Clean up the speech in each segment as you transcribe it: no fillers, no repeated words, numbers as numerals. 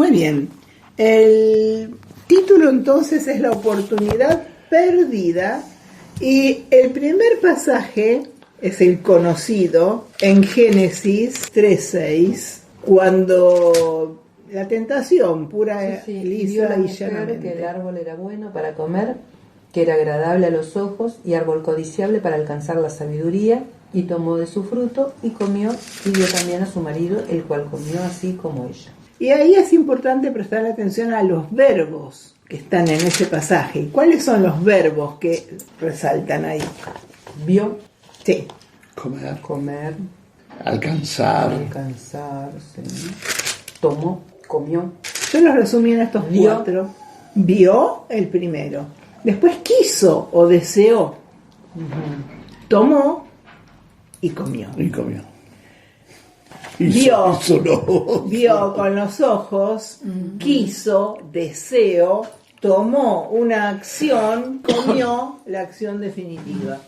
Muy bien. El título entonces es La oportunidad perdida y el primer pasaje es el conocido en Génesis 3:6, cuando la tentación pura, lisa y llanamente. Que el árbol era bueno para comer, que era agradable a los ojos y árbol codiciable para alcanzar la sabiduría, y tomó de su fruto y comió, y dio también a su marido, el cual comió así como ella. Y ahí es importante prestar atención a los verbos que están en ese pasaje. ¿Cuáles son los verbos que resaltan ahí? Vio. Sí. Comer. Alcanzar. Sí. Tomó, comió. Yo los resumí en estos cuatro. Vio el primero. Después quiso o deseó. Tomó y comió. Vio con los ojos, quiso, deseó, tomó una acción, comió la acción definitiva.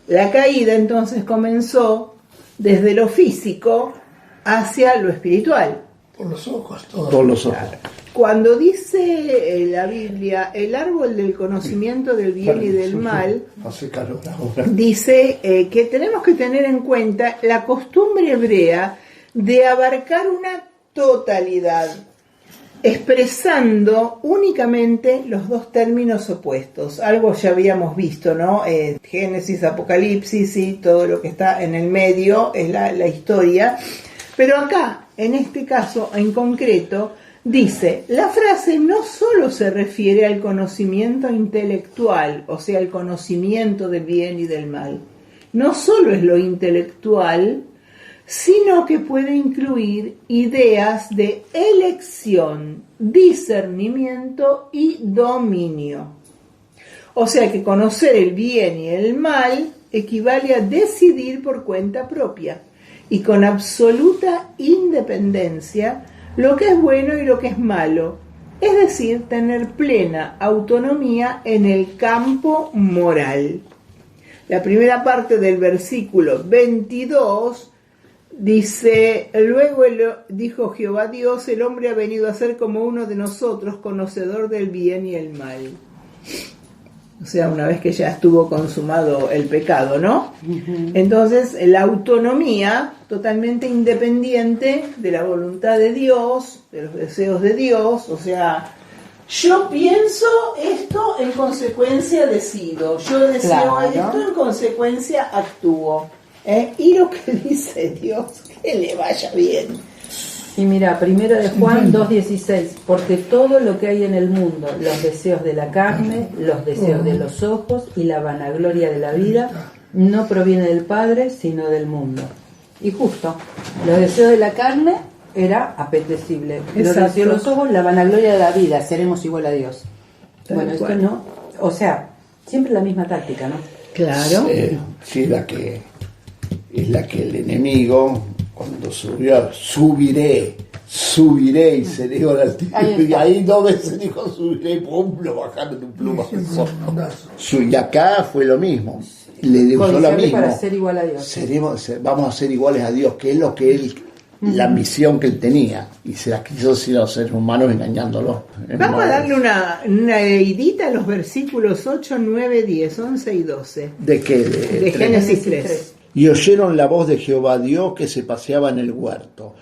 La caída entonces comenzó desde lo físico hacia lo espiritual. Por los ojos, todo. Por los ojos. Cuando dice la Biblia el árbol del conocimiento del bien y del mal, hace calor ahora. Dice que tenemos que tener en cuenta la costumbre hebrea de abarcar una totalidad, expresando únicamente los dos términos opuestos. Algo ya habíamos visto, ¿no? Génesis, Apocalipsis y todo lo que está en el medio es la historia. Pero acá, en este caso en concreto, dice, la frase no solo se refiere al conocimiento intelectual, o sea, el conocimiento del bien y del mal. No solo es lo intelectual, sino que puede incluir ideas de elección, discernimiento y dominio. O sea que conocer el bien y el mal equivale a decidir por cuenta propia y con absoluta independencia lo que es bueno y lo que es malo, es decir, tener plena autonomía en el campo moral. La primera parte del versículo 22 dice, luego dijo Jehová Dios, el hombre ha venido a ser como uno de nosotros, conocedor del bien y el mal. O sea, una vez que ya estuvo consumado el pecado, ¿no? Entonces, la autonomía totalmente independiente de la voluntad de Dios, de los deseos de Dios, o sea, yo pienso esto, en consecuencia decido, yo deseo esto, en consecuencia actúo. Y lo que dice Dios, que le vaya bien. Y mira, primero de Juan 2:16, porque todo lo que hay en el mundo, los deseos de la carne, los deseos de los ojos y la vanagloria de la vida, no proviene del Padre, sino del mundo. Y justo, los deseos de la carne era apetecible, los deseos de los ojos, la vanagloria de la vida, seremos igual a Dios. Bueno, esto no, o sea, siempre la misma táctica, ¿no? Claro. Sí, es la que el enemigo, cuando subiré y seré igual al tío. Y ahí 2 veces dijo subiré y pum, lo bajaron de un plumazo. Y acá fue lo mismo. Le dijo lo mismo. Para ser igual a Dios. Vamos a ser iguales a Dios, que es lo que él, la misión que él tenía. Y se las quiso decir a los seres humanos engañándolos. Vamos a darle una leidita a los versículos 8, 9, 10, 11 y 12. ¿De qué? De Génesis 3. Y oyeron la voz de Jehová Dios que se paseaba en el huerto,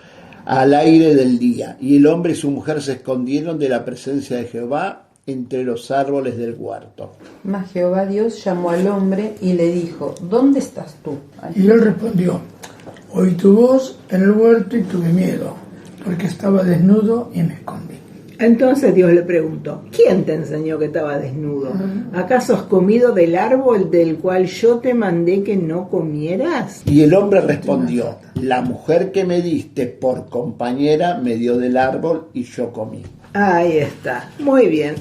al aire del día. Y el hombre y su mujer se escondieron de la presencia de Jehová entre los árboles del huerto. Mas Jehová Dios llamó al hombre y le dijo, ¿dónde estás tú? Y él respondió, oí tu voz en el huerto y tuve miedo, porque estaba desnudo y me escondí. Entonces Dios le preguntó, ¿quién te enseñó que estaba desnudo? ¿Acaso has comido del árbol del cual yo te mandé que no comieras? Y el hombre respondió, la mujer que me diste por compañera me dio del árbol y yo comí. Ahí está, muy bien.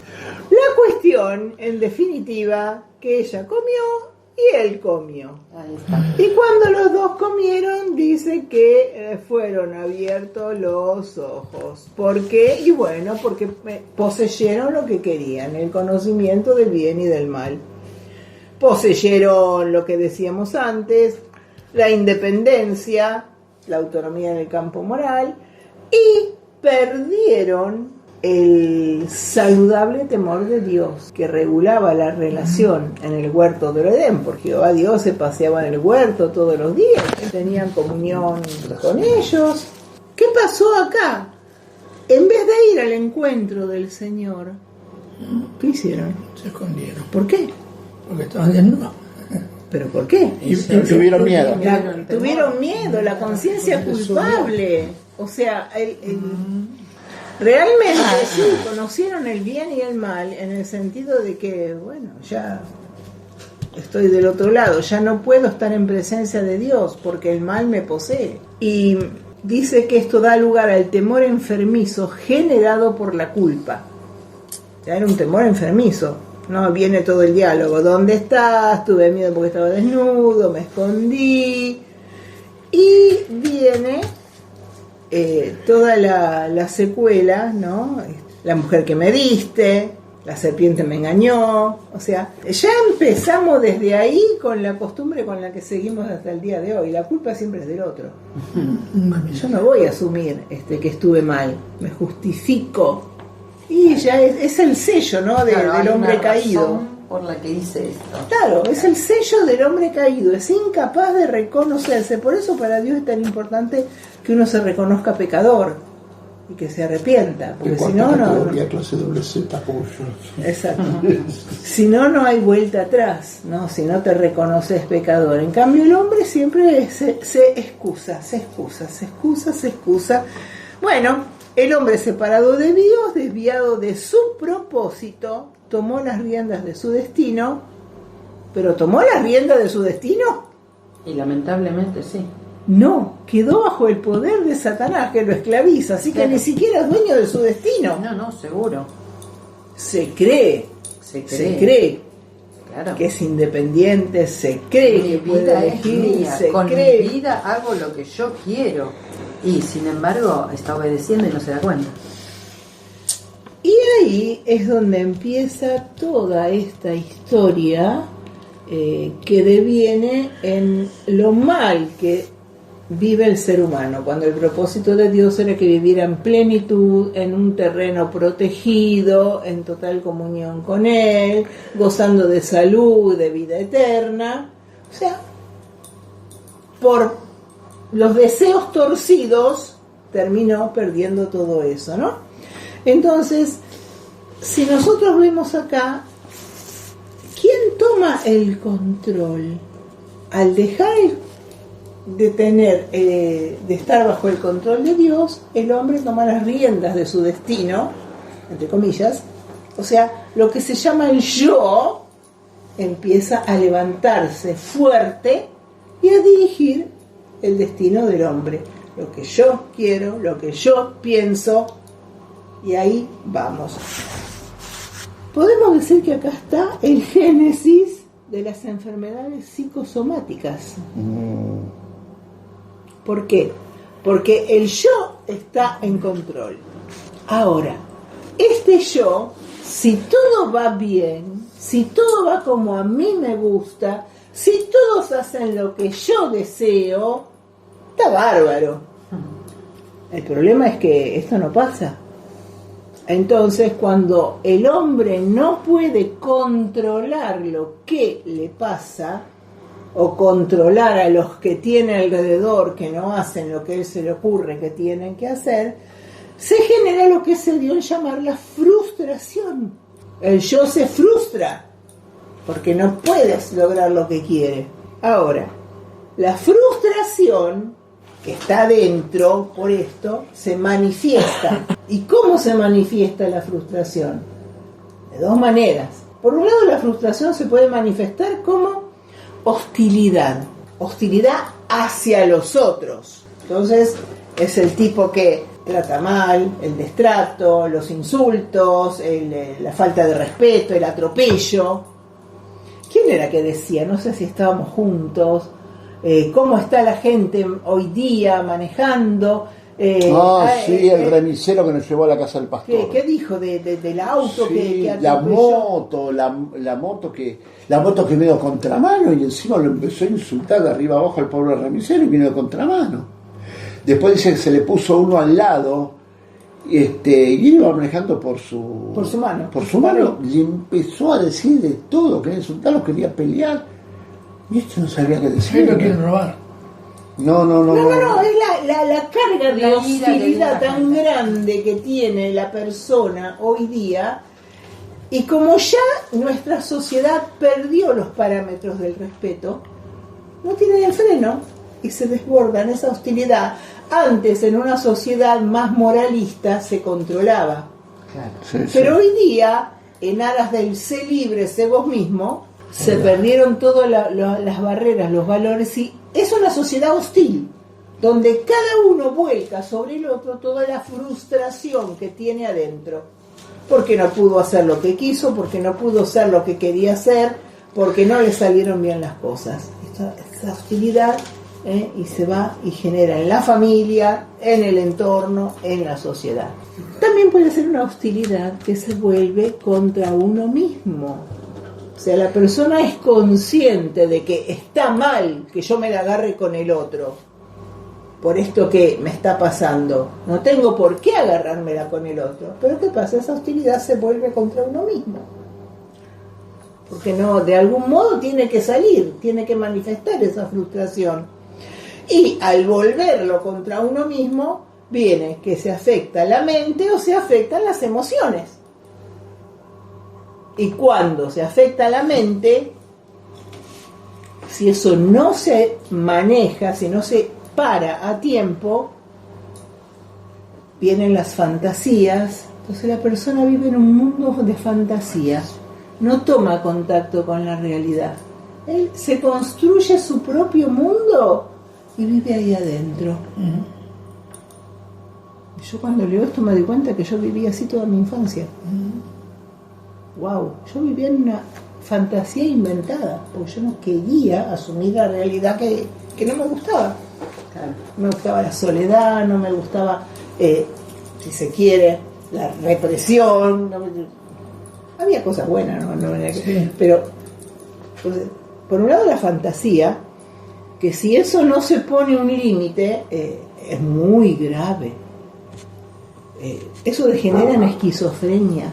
La cuestión, en definitiva, que ella comió y él comió. Ahí está. Y cuando los dos comieron, dice que fueron abiertos los ojos. ¿Por qué? Y bueno, porque poseyeron lo que querían, el conocimiento del bien y del mal. Poseyeron lo que decíamos antes, la independencia, la autonomía en el campo moral y perdieron el saludable temor de Dios que regulaba la relación en el huerto del Edén, porque Jehová Dios se paseaba en el huerto todos los días, tenían comunión con ellos. ¿Qué pasó acá? En vez de ir al encuentro del Señor, ¿qué hicieron? Se escondieron. ¿Por qué? Porque estaban desnudos. ¿Pero por qué? Y tuvieron miedo. Tuvieron miedo, la conciencia culpable. O sea, realmente sí, conocieron el bien y el mal en el sentido de que, bueno, ya estoy del otro lado, ya no puedo estar en presencia de Dios porque el mal me posee. Y dice que esto da lugar al temor enfermizo generado por la culpa. Ya era un temor enfermizo. No viene todo el diálogo. ¿Dónde estás? Tuve miedo porque estaba desnudo, me escondí. Y viene toda la secuela, ¿no? La mujer que me diste, la serpiente me engañó. O sea, ya empezamos desde ahí con la costumbre con la que seguimos hasta el día de hoy. La culpa siempre es del otro. Yo no voy a asumir que estuve mal. Me justifico. Y ya es el sello, ¿no? Del hombre caído. Por la que dice esto. Claro, es el sello del hombre caído. Es incapaz de reconocerse. Por eso para Dios es tan importante que uno se reconozca pecador y que se arrepienta. Porque si no, no. Clase doble Z, pollo. Exacto. Si no, no hay vuelta atrás, ¿no? Si no te reconoces pecador. En cambio, el hombre siempre se excusa. Bueno. El hombre separado de Dios, desviado de su propósito, tomó las riendas de su destino, pero ¿tomó las riendas de su destino? Y lamentablemente sí. No, quedó bajo el poder de Satanás, que lo esclaviza, así que ni siquiera es dueño de su destino. No, seguro. Se cree. Claro. Que es independiente, se cree que puede elegir, con mi vida hago lo que yo quiero. Y sin embargo está obedeciendo y no se da cuenta. Y ahí es donde empieza toda esta historia que deviene en lo mal que vive el ser humano, cuando el propósito de Dios era que viviera en plenitud, en un terreno protegido, en total comunión con Él, gozando de salud, de vida eterna. O sea, por los deseos torcidos terminó perdiendo todo eso, ¿no? Entonces, si nosotros vemos acá, ¿quién toma el control? Al dejar de estar bajo el control de Dios, el hombre toma las riendas de su destino, entre comillas, o sea, lo que se llama el yo empieza a levantarse fuerte y a dirigir el destino del hombre, lo que yo quiero, lo que yo pienso, y ahí vamos. Podemos decir que acá está el génesis de las enfermedades psicosomáticas. ¿Por qué? Porque el yo está en control. Ahora, este yo, si todo va bien, si todo va como a mí me gusta, si todos hacen lo que yo deseo, está bárbaro. El problema es que esto no pasa. Entonces, cuando el hombre no puede controlar lo que le pasa, o controlar a los que tiene alrededor que no hacen lo que a él se le ocurre que tienen que hacer, se genera lo que se dio en llamar la frustración. El yo se frustra porque no puedes lograr lo que quiere. Ahora, la frustración que está dentro, por esto, se manifiesta. ¿Y cómo se manifiesta la frustración? De dos maneras. Por un lado, la frustración se puede manifestar como hostilidad hacia los otros. Entonces, es el tipo que trata mal, el destrato, los insultos, la falta de respeto, el atropello. ¿Quién era que decía? No sé si estábamos juntos. ¿Cómo está la gente hoy día manejando? Sí, el remisero que nos llevó a la casa del pastor. ¿Qué dijo del auto sí, que atropelló? La moto que vino de contramano, y encima lo empezó a insultar de arriba abajo al pobre remisero y vino de contramano. Después dice que se le puso uno al lado y iba manejando por su mano. Por su mano, y empezó a decir de todo, quería insultarlo, quería pelear, y no sabía qué decir. Sí, lo quieren robar. No, es la carga de La ira hostilidad de la tan grande que tiene la persona hoy día, y como ya nuestra sociedad perdió los parámetros del respeto, no tienen el freno y se desbordan esa hostilidad. Antes, en una sociedad más moralista, se controlaba. Claro. Sí, Pero hoy día, en aras del sé libre, sé vos mismo, se perdieron todas las barreras, los valores, y es una sociedad hostil, donde cada uno vuelca sobre el otro toda la frustración que tiene adentro, porque no pudo hacer lo que quiso, porque no pudo ser lo que quería hacer, porque no le salieron bien las cosas. Esta hostilidad y se va y genera en la familia, en el entorno, en la sociedad. También puede ser una hostilidad que se vuelve contra uno mismo. O sea, la persona es consciente de que está mal que yo me la agarre con el otro por esto que me está pasando. No tengo por qué agarrármela con el otro. Pero ¿qué pasa? Esa hostilidad se vuelve contra uno mismo. Porque no, de algún modo tiene que salir, tiene que manifestar esa frustración. Y al volverlo contra uno mismo, viene que se afecta la mente o se afectan las emociones. Y cuando se afecta la mente, si eso no se maneja, si no se para a tiempo, vienen las fantasías. Entonces la persona vive en un mundo de fantasías, no toma contacto con la realidad. Él se construye su propio mundo y vive ahí adentro. Yo cuando leo esto me doy cuenta que yo vivía así toda mi infancia. Wow, yo vivía en una fantasía inventada, porque yo no quería asumir la realidad que no me gustaba. Claro. No me gustaba la soledad, no me gustaba, si se quiere, la represión. Había cosas buenas, Sí. pero pues, por un lado la fantasía, que si eso no se pone un límite, es muy grave. Eso degenera en esquizofrenia,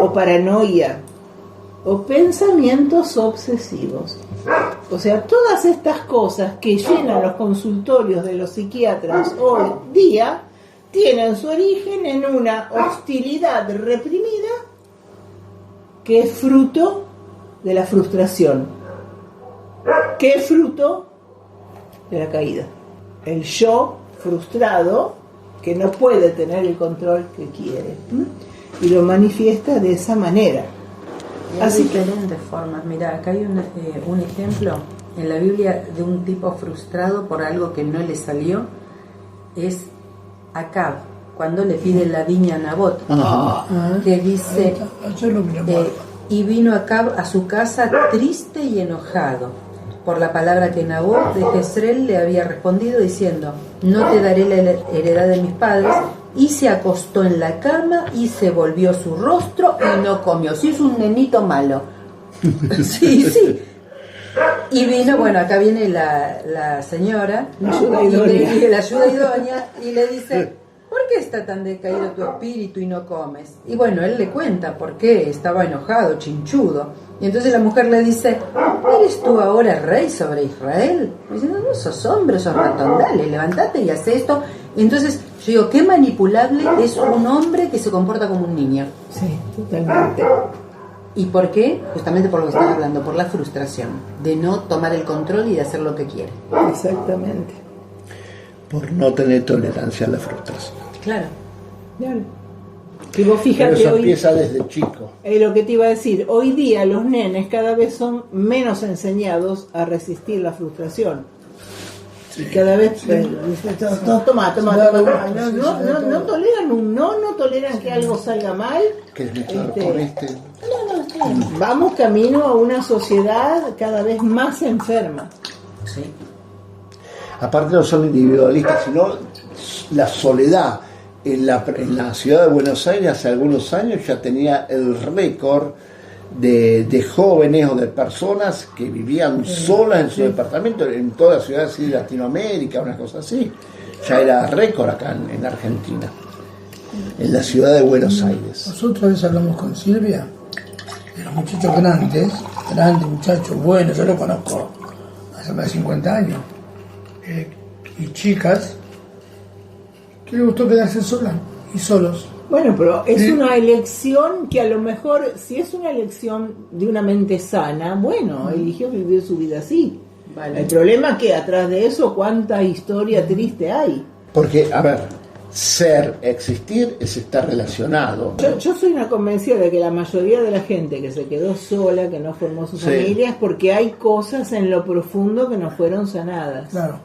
o paranoia, o pensamientos obsesivos. O sea, todas estas cosas que llenan los consultorios de los psiquiatras hoy día tienen su origen en una hostilidad reprimida que es fruto de la frustración, que es fruto de la caída. El yo frustrado que no puede tener el control que quiere, y lo manifiesta de esa manera. Así que diferentes formas. Mira, acá hay un ejemplo en la Biblia de un tipo frustrado por algo que no le salió. Es Acab, cuando le pide la viña a Nabot, que dice, y vino Acab a su casa triste y enojado por la palabra que Nabot de Jezreel le había respondido, diciendo, no te daré la heredad de mis padres, y se acostó en la cama y se volvió su rostro y no comió. Sí, es un nenito malo. Sí. Y vino, bueno, acá viene la señora, la ayuda idónea, y le dice, ¿por qué está tan decaído tu espíritu y no comes? Y bueno, él le cuenta por qué, estaba enojado, chinchudo. Y entonces la mujer le dice, ¿eres tú ahora rey sobre Israel? Y dice, no sos hombre, sos ratón, dale, levántate y haz esto. Y entonces yo digo, qué manipulable es un hombre que se comporta como un niño. Sí, totalmente. ¿Y por qué? Justamente por lo que estás hablando, por la frustración, de no tomar el control y de hacer lo que quiere. Exactamente. Por no tener tolerancia a la frustración. Claro. Y vos fíjate, pero eso hoy empieza desde chico. Lo que te iba a decir, hoy día los nenes cada vez son menos enseñados a resistir la frustración. Sí. Y cada vez toma. No toleran que algo salga mal. Que es mezclado con No. Vamos camino a una sociedad cada vez más enferma. Sí. Aparte no son individualistas, sino la soledad. En la ciudad de Buenos Aires hace algunos años ya tenía el récord de jóvenes o de personas que vivían solas en su departamento, en toda ciudad así de Latinoamérica, una cosa así. ya era récord acá en Argentina, en la ciudad de Buenos Aires. Nosotros a veces hablamos con Silvia de los muchachos grandes muchachos buenos, yo lo conozco hace más de 50 años, y chicas que les gustó quedarse solas y solos. Bueno, pero es una elección que a lo mejor, si es una elección de una mente sana, bueno, eligió vivir su vida así. Vale. El problema es que atrás de eso, cuánta historia triste hay. Porque, a ver, existir es estar relacionado. Yo soy una convencida de que la mayoría de la gente que se quedó sola, que no formó su familia, es porque hay cosas en lo profundo que no fueron sanadas. Claro.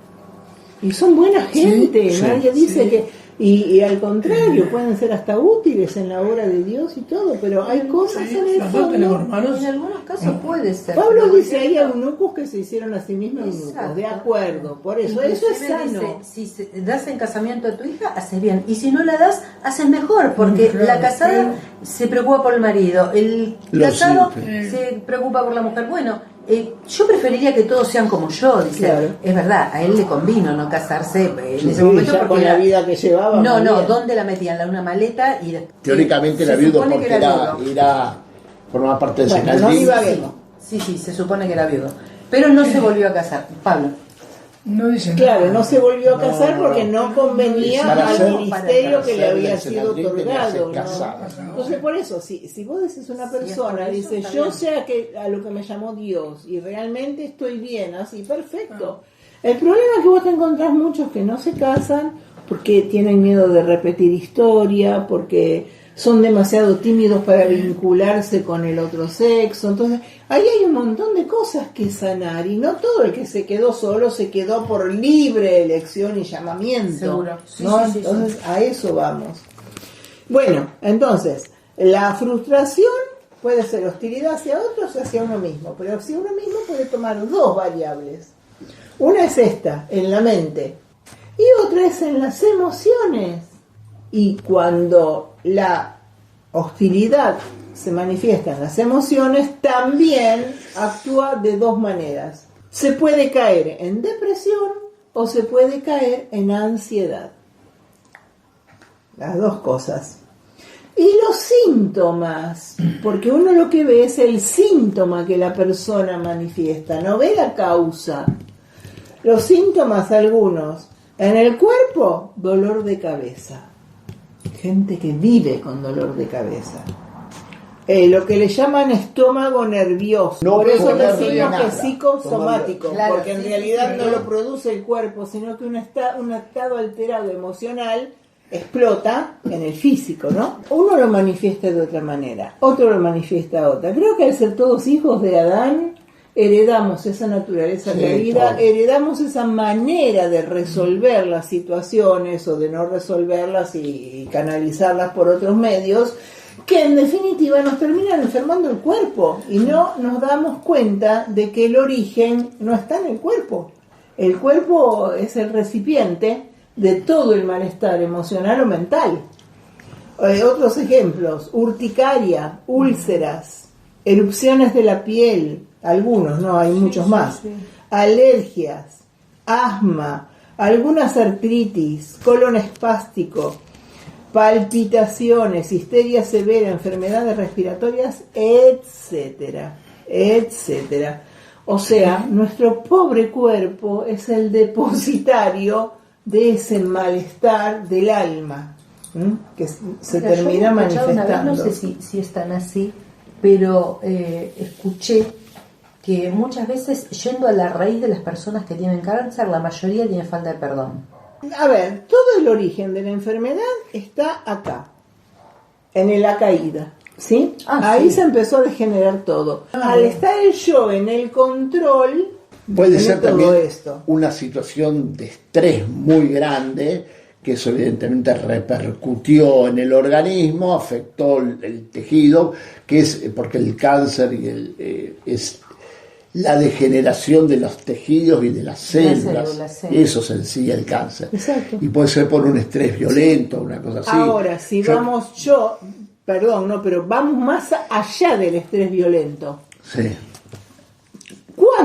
Y son buena gente, sí, nadie dice que... Y al contrario, pueden ser hasta útiles en la obra de Dios y todo, pero hay cosas en el fondo. En algunos casos puede ser. Pablo dice, hay eunucos que se hicieron a sí mismos eunucos, de acuerdo, por eso, eso es sano. Dice, si das en casamiento a tu hija, haces bien, y si no la das, haces mejor, porque la casada se preocupa por el marido, el casado se preocupa por la mujer. Bueno, yo preferiría que todos sean como yo, dice. Claro. Es verdad, a él le convino no casarse en ese momento ya porque con la vida que llevaba. No, ¿dónde la metían? En una maleta y teóricamente la viudo porque era formaba parte de ese no iba bien. Sí, se supone que era viudo, pero no se volvió a casar. Pablo. No dicen claro, no se volvió a casar porque no convenía al ministerio que le había sido otorgado, ¿no? Entonces por eso, si vos decís una persona, dice, yo sé a lo que me llamó Dios y realmente estoy bien, así, perfecto. El problema es que vos te encontrás muchos que no se casan porque tienen miedo de repetir historia, porque son demasiado tímidos para vincularse con el otro sexo. Entonces, ahí hay un montón de cosas que sanar, y no todo el que se quedó solo se quedó por libre elección y llamamiento. Seguro. Sí, ¿no? Sí, entonces, a eso vamos. Bueno, entonces, la frustración puede ser hostilidad hacia otros o hacia uno mismo, pero hacia uno mismo puede tomar dos variables. Una es esta, en la mente, y otra es en las emociones. Y cuando la hostilidad se manifiesta en las emociones, también actúa de dos maneras. Se puede caer en depresión o se puede caer en ansiedad. Las dos cosas. Y los síntomas, porque uno lo que ve es el síntoma que la persona manifiesta, no ve la causa. Los síntomas, algunos, en el cuerpo, dolor de cabeza. Gente que vive con dolor de cabeza. Lo que le llaman estómago nervioso. No, por eso decimos que es psicosomático, claro, porque en realidad no lo produce el cuerpo, sino que un estado alterado emocional explota en el físico, ¿no? Uno lo manifiesta de otra manera, otro lo manifiesta de otra. Creo que al ser todos hijos de Adán, heredamos esa naturaleza caída, heredamos esa manera de resolver las situaciones o de no resolverlas y canalizarlas por otros medios, que en definitiva nos terminan enfermando el cuerpo y no nos damos cuenta de que el origen no está en el cuerpo. El cuerpo es el recipiente de todo el malestar emocional o mental. Otros ejemplos: urticaria, úlceras, erupciones de la piel, algunos, no, hay muchos más, alergias, asma, algunas artritis, colon espástico, palpitaciones, histeria severa, enfermedades respiratorias, etcétera, etcétera. O sea, nuestro pobre cuerpo es el depositario de ese malestar del alma, que se termina manifestando. No sé si es tan así, pero escuché que muchas veces, yendo a la raíz de las personas que tienen cáncer, la mayoría tiene falta de perdón. A ver, todo el origen de la enfermedad está acá, en la caída, ¿sí? Ahí se empezó a degenerar todo. Al estar el yo en el control, puede ser también esto. Una situación de estrés muy grande, que eso evidentemente repercutió en el organismo, afectó el tejido, que es porque el cáncer es la degeneración de los tejidos y de las células. Eso es en sí el cáncer. Exacto. Y puede ser por un estrés violento, una cosa así. Ahora, si vamos más allá del estrés violento. Sí.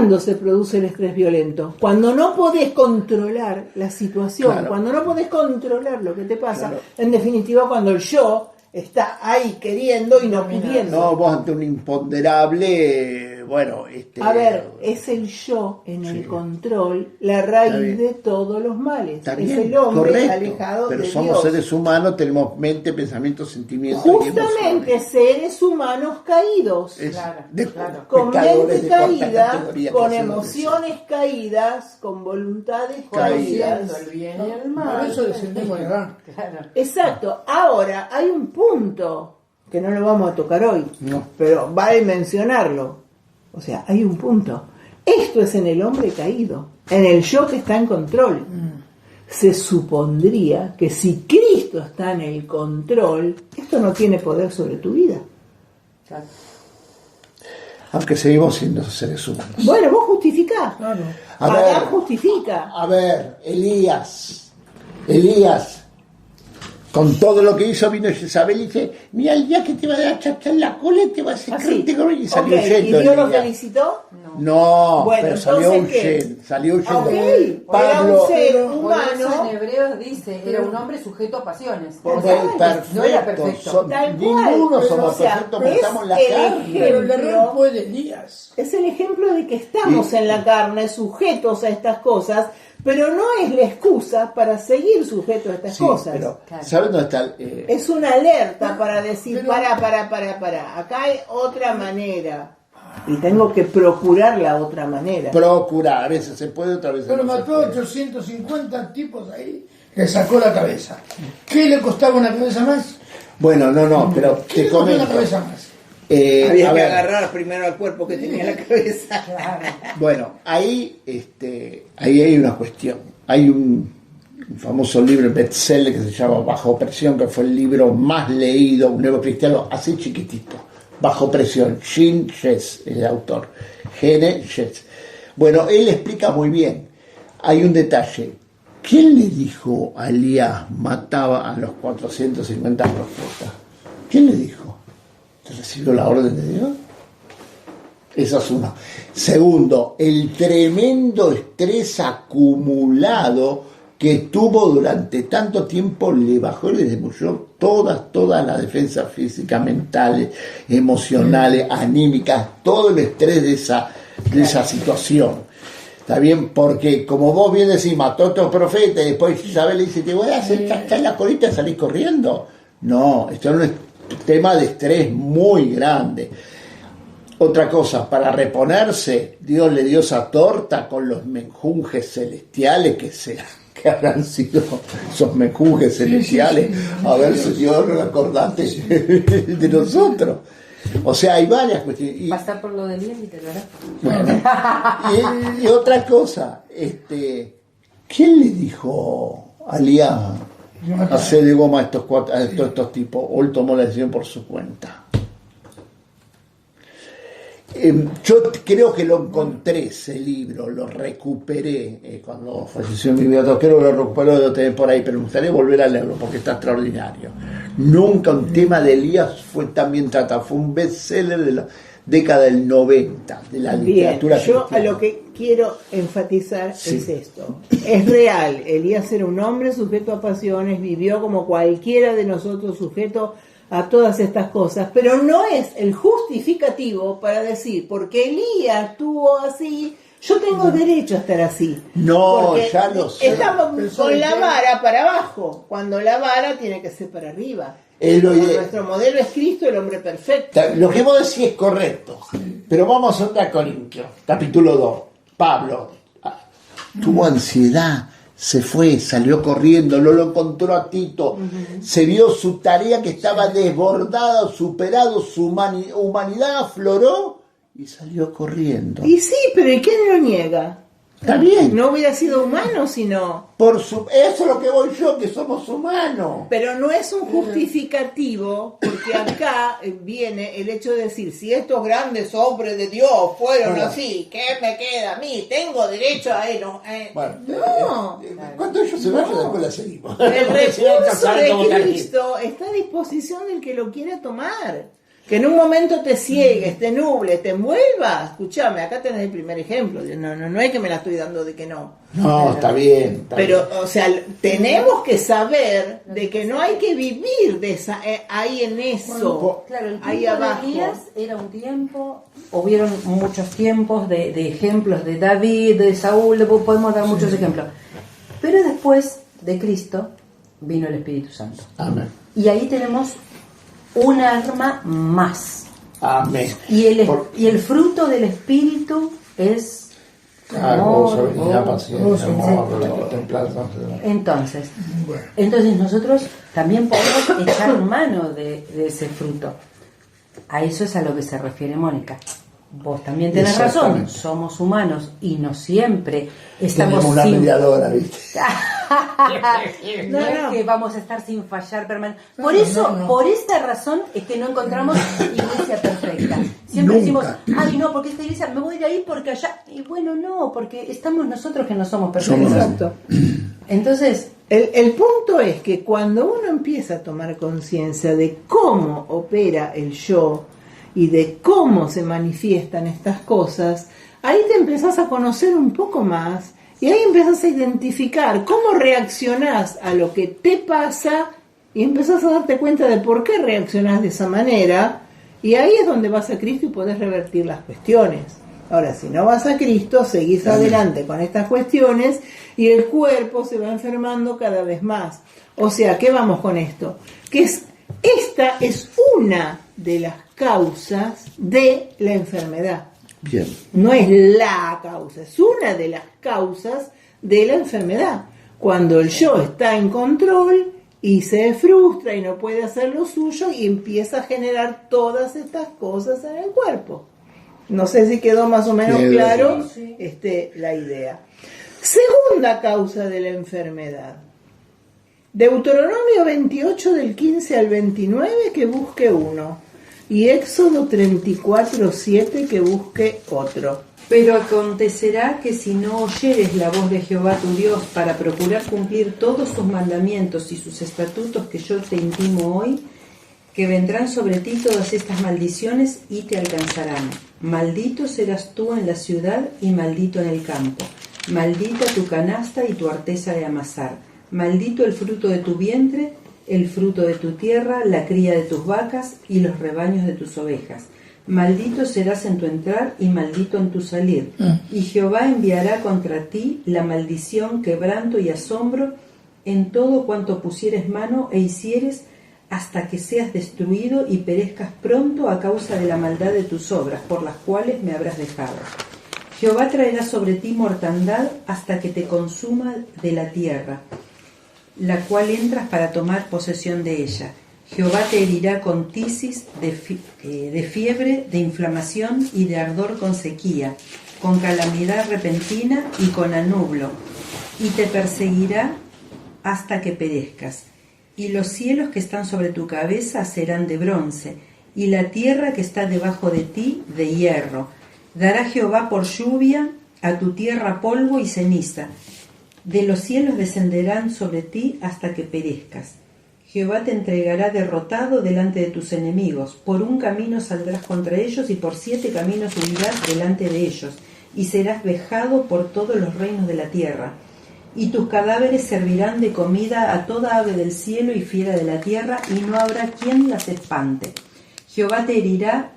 ¿Cuándo se produce el estrés violento? Cuando no podés controlar la situación, Claro. cuando no podés controlar lo que te pasa, Claro. en definitiva cuando el yo está ahí queriendo y no pudiendo. No, vos ante un imponderable, bueno, A ver, es el yo en el control, la Está raíz bien. de todos los males. Está Es bien, el hombre correcto, alejado pero de somos Dios. seres humanos, tenemos mente, pensamientos, sentimientos y Justamente emociones. seres humanos caídos. Es Claro, de- claro. Con pecadores mente de cuarta caída, categoría, con que hacemos emociones caídas, con voluntades Caídas. Conociendo el bien y el Por mal. eso descendemos de Adán. Claro. Exacto. Ahora, hay un punto que no lo vamos a tocar hoy, No. pero vale mencionarlo. O sea, hay un punto. Esto es en el hombre caído, en el yo que está en control. Se supondría que si Cristo está en el control, esto no tiene poder sobre tu vida. Claro. Aunque seguimos siendo seres humanos. Bueno, vos justificás. Claro. A Adán ver. justifica. A ver, Elías, con todo lo que hizo vino Jezabel y dice, mira el día que te va a dar chacha en la cola y te va a hacer Así. y salió Ok, ¿y huyendo. Dios lo Elías. felicitó? No, Bueno, pero salió entonces, ¿qué? huyendo, salió huyendo. Ok, era Pablo, un ser Por eso humano. en Hebreos dice, era un hombre sujeto a pasiones. Porque O sea, perfecto, no era perfecto. Tal cual, ninguno pero, somos o sea, perfectos porque es estamos en la el carne. Pero el ejemplo. error fue de Elías. Es el ejemplo de que estamos Sí. en la carne, sujetos a estas cosas, pero no es la excusa para seguir sujetos a estas Sí, cosas. pero Claro. ¿sabes dónde está? Es una alerta para decir, pero- para. Acá hay otra manera. Y tengo que procurar la otra manera. Procurar, a veces se puede, otra vez Pero no se mató puede. 850 tipos ahí, le sacó la cabeza. ¿Qué le costaba una cabeza más? Bueno, no, pero ¿Qué te le costó una comento. cabeza más? Había A que ver, agarrar primero al cuerpo que tenía la cabeza. bueno, ahí hay una cuestión. Hay un famoso libro bestseller que se llama Bajo Presión, que fue el libro más leído, un libro cristiano así chiquitito. Bajo Presión, Gene Jess, el autor. Gene Jess. Bueno, él explica muy bien. Hay un detalle. ¿Quién le dijo a Elías mataba a los 450 profetas? ¿Quién le dijo? ¿Recibió la orden de Dios? Eso es uno. Segundo, el tremendo estrés acumulado que tuvo durante tanto tiempo le bajó y le demolió todas las defensas físicas, mentales, emocionales, anímicas, todo el estrés de esa situación. ¿Está bien? Porque como vos bien decís, mató a otro profeta y después Isabel le dice, te voy a hacer chascar la colita y salís corriendo. No, esto es un tema de estrés muy grande. Otra cosa, para reponerse, Dios le dio esa torta con los menjunjes celestiales que habrán sido esos menjunjes celestiales. A ver, Señor, acordate de nosotros. O sea, hay varias cuestiones. Y, Pasar por lo del límite, ¿verdad? y otra cosa, ¿quién le dijo a Elías hacer de goma a estos tipos? O él tomó la decisión por su cuenta. Yo creo que lo encontré ese libro, lo recuperé cuando falleció mi vida, creo que lo recuperé, lo tengo por ahí, pero me gustaría volver a leerlo porque está extraordinario. Nunca un tema de Elías fue tan bien tratado, fue un bestseller de la década del 90 de la Bien, literatura yo a cristiana. lo que quiero enfatizar Sí. es esto. Es real, Elías era un hombre sujeto a pasiones, vivió como cualquiera de nosotros sujeto a todas estas cosas, pero no es el justificativo para decir, porque Elías estuvo así, yo tengo derecho a estar así. No, Porque ya lo sé. estamos Pero con ¿sabe la qué? vara para abajo, cuando la vara tiene que ser para arriba. Es lo ideal. Nuestro modelo es Cristo, el hombre perfecto. Lo que vos decís es correcto, pero vamos a 2 Corintios, capítulo 2. Pablo tuvo ansiedad, se fue, salió corriendo, no lo encontró a Tito, se vio su tarea que estaba desbordada, superado, su humanidad afloró y salió corriendo. Y sí, pero ¿y quién lo niega? Está bien, No hubiera sido humano sino... eso es lo que voy yo, que somos humanos. Pero no es un justificativo, porque acá viene el hecho de decir, si estos grandes hombres de Dios fueron Bueno. así, ¿qué me queda a mí? Tengo derecho a él. Bueno, No. cuando ellos se vayan, después la seguimos. El Porque si no, recurso saben cómo de caer. Cristo está a disposición del que lo quiera tomar. Que en un momento te ciegues, te nubles, te envuelvas. Escuchame, acá tenés el primer ejemplo. No es que me la estoy dando de que no. No, está bien. Pero, o sea, tenemos que saber de que no hay que vivir de esa, ahí en eso, claro, el ahí tiempo abajo. de Elías era un tiempo, hubieron muchos tiempos de ejemplos de David, de Saúl, podemos dar muchos ejemplos. Pero después de Cristo vino el Espíritu Santo. Amén. Y ahí tenemos un arma más. Amén. Y el fruto del Espíritu es Gozo, benignidad, paciencia, gozo, amor, templanza. Entonces Bueno, nosotros también podemos echar mano de ese fruto. A eso es a lo que se refiere Mónica. Vos también tenés razón, Exactamente. somos humanos y no siempre estamos Tenemos una sin... mediadora, ¿viste? No es que vamos a estar sin fallar permanentemente. Por eso, por esta razón es que no encontramos iglesia perfecta. Siempre decimos, ay no, porque esta iglesia me voy de ahí porque allá. Y bueno, no, porque estamos nosotros que no somos perfectos. Exacto. Entonces, El punto es que cuando uno empieza a tomar conciencia de cómo opera el yo y de cómo se manifiestan estas cosas, ahí te empezás a conocer un poco más y ahí empezás a identificar cómo reaccionás a lo que te pasa y empezás a darte cuenta de por qué reaccionás de esa manera, y ahí es donde vas a Cristo y podés revertir las cuestiones. Ahora, si no vas a Cristo, seguís adelante con estas cuestiones y el cuerpo se va enfermando cada vez más. O sea, ¿qué vamos con esto? Esta es una de las causas de la enfermedad. Bien. No es la causa, es una de las causas de la enfermedad. Cuando el yo está en control y se frustra y no puede hacer lo suyo y empieza a generar todas estas cosas en el cuerpo. No sé si quedó más o menos claro la idea. Segunda causa de la enfermedad. Deuteronomio 28 del 15 al 29 que busque uno. Y Éxodo 34:7 que busque otro. pero acontecerá que si no oyeres la voz de Jehová tu Dios para procurar cumplir todos sus mandamientos y sus estatutos que yo te intimo hoy, que vendrán sobre ti todas estas maldiciones y te alcanzarán. Maldito serás tú en la ciudad y maldito en el campo. Maldita tu canasta y tu arteza de amasar. Maldito el fruto de tu vientre, el fruto de tu tierra, la cría de tus vacas y los rebaños de tus ovejas. Maldito serás en tu entrar y maldito en tu salir. Y Jehová enviará contra ti la maldición, quebranto y asombro en todo cuanto pusieres mano e hicieres, hasta que seas destruido y perezcas pronto a causa de la maldad de tus obras, por las cuales me habrás dejado. Jehová traerá sobre ti mortandad hasta que te consuma de la tierra, la cual entras para tomar posesión de ella. Jehová te herirá con tisis de fiebre, de inflamación y de ardor con sequía, con calamidad repentina y con anublo, y te perseguirá hasta que perezcas. Y los cielos que están sobre tu cabeza serán de bronce, y la tierra que está debajo de ti de hierro. Dará Jehová por lluvia a tu tierra polvo y ceniza. De los cielos descenderán sobre ti hasta que perezcas. Jehová te entregará derrotado delante de tus enemigos. Por un camino saldrás contra ellos y por 7 caminos huirás delante de ellos, y serás vejado por todos los reinos de la tierra. Y tus cadáveres servirán de comida a toda ave del cielo y fiera de la tierra, y no habrá quien las espante. Jehová te herirá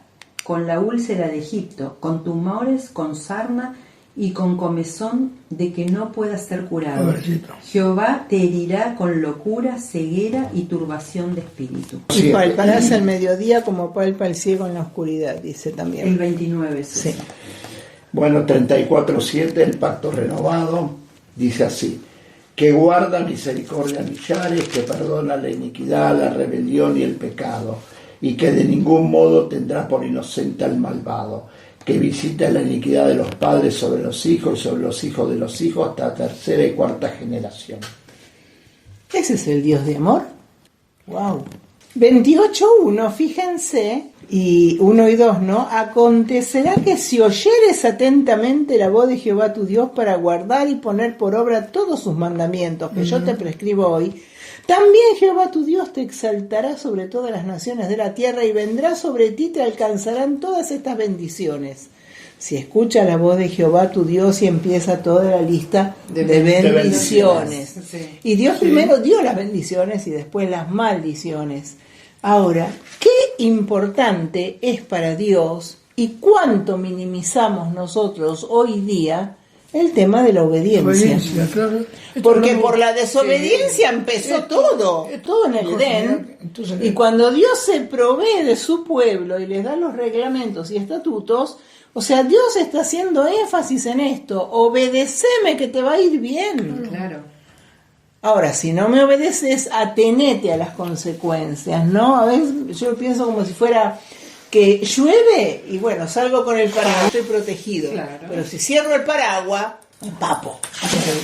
con la úlcera de Egipto, con tumores, con sarna y con comezón de que no puedas ser curado. Pobrecito. Jehová te herirá con locura, ceguera y turbación de espíritu. Y palparás al mediodía como palpa el ciego en la oscuridad, dice El también. 29. Sí. Bueno, 34:7, el pacto renovado, dice así: que guarda misericordia a millares, que perdona la iniquidad, la rebelión y el pecado, y que de ningún modo tendrá por inocente al malvado, que visita la iniquidad de los padres sobre los hijos y sobre los hijos de los hijos hasta la 3ª y 4ª generación. ¿Ese es el Dios de amor? Wow. 28:1, fíjense, y 1 y 2, ¿no? Acontecerá que si oyeres atentamente la voz de Jehová tu Dios para guardar y poner por obra todos sus mandamientos que yo te prescribo hoy, También Jehová tu Dios te exaltará sobre todas las naciones de la tierra y vendrá sobre ti, te alcanzarán todas estas bendiciones. Si escuchas la voz de Jehová tu Dios y empieza toda la lista de bendiciones. Sí. Y Dios primero dio las bendiciones y después las maldiciones. Ahora, qué importante es para Dios y cuánto minimizamos nosotros hoy día el tema de la obediencia. Claro. Porque por la desobediencia empezó todo en el Edén. Y cuando Dios se provee de su pueblo y les da los reglamentos y estatutos, o sea, Dios está haciendo énfasis en esto. Obedéceme que te va a ir bien. Claro. Ahora, si no me obedeces, atenete a las consecuencias, ¿no? A veces yo pienso como si fuera que llueve y bueno, salgo con el paraguas, estoy protegido. Claro. Pero si cierro el paraguas, me empapo.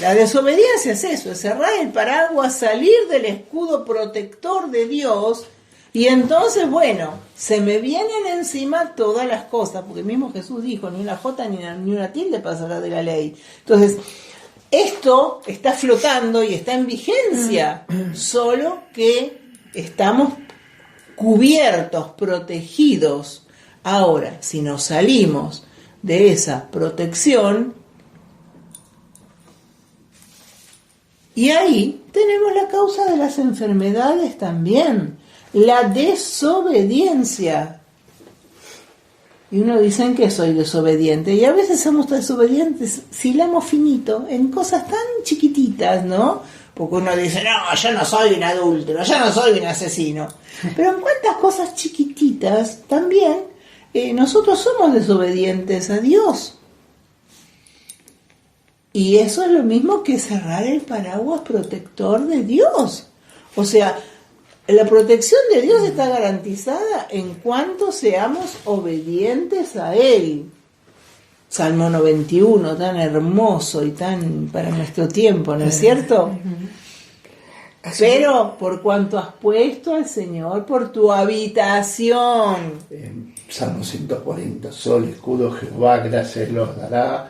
La desobediencia es eso, es cerrar el paraguas, salir del escudo protector de Dios y entonces, bueno, se me vienen encima todas las cosas, porque mismo Jesús dijo, ni una jota ni una tilde pasará de la ley. Entonces, esto está flotando y está en vigencia, solo que estamos cubiertos, protegidos. Ahora, si nos salimos de esa protección, y ahí tenemos la causa de las enfermedades también, la desobediencia. Y uno dicen que soy desobediente, y a veces somos desobedientes, silamos finito, en cosas tan chiquititas, ¿no? Porque uno dice, no, yo no soy un adúltero, yo no soy un asesino. Pero en cuántas cosas chiquititas también nosotros somos desobedientes a Dios. Y eso es lo mismo que cerrar el paraguas protector de Dios. O sea, la protección de Dios está garantizada en cuanto seamos obedientes a Él. Salmo 91, tan hermoso y tan para nuestro tiempo, ¿no es cierto? Pero por cuanto has puesto al Señor por tu habitación. Salmo 140, sol, escudo, Jehová, gracias los dará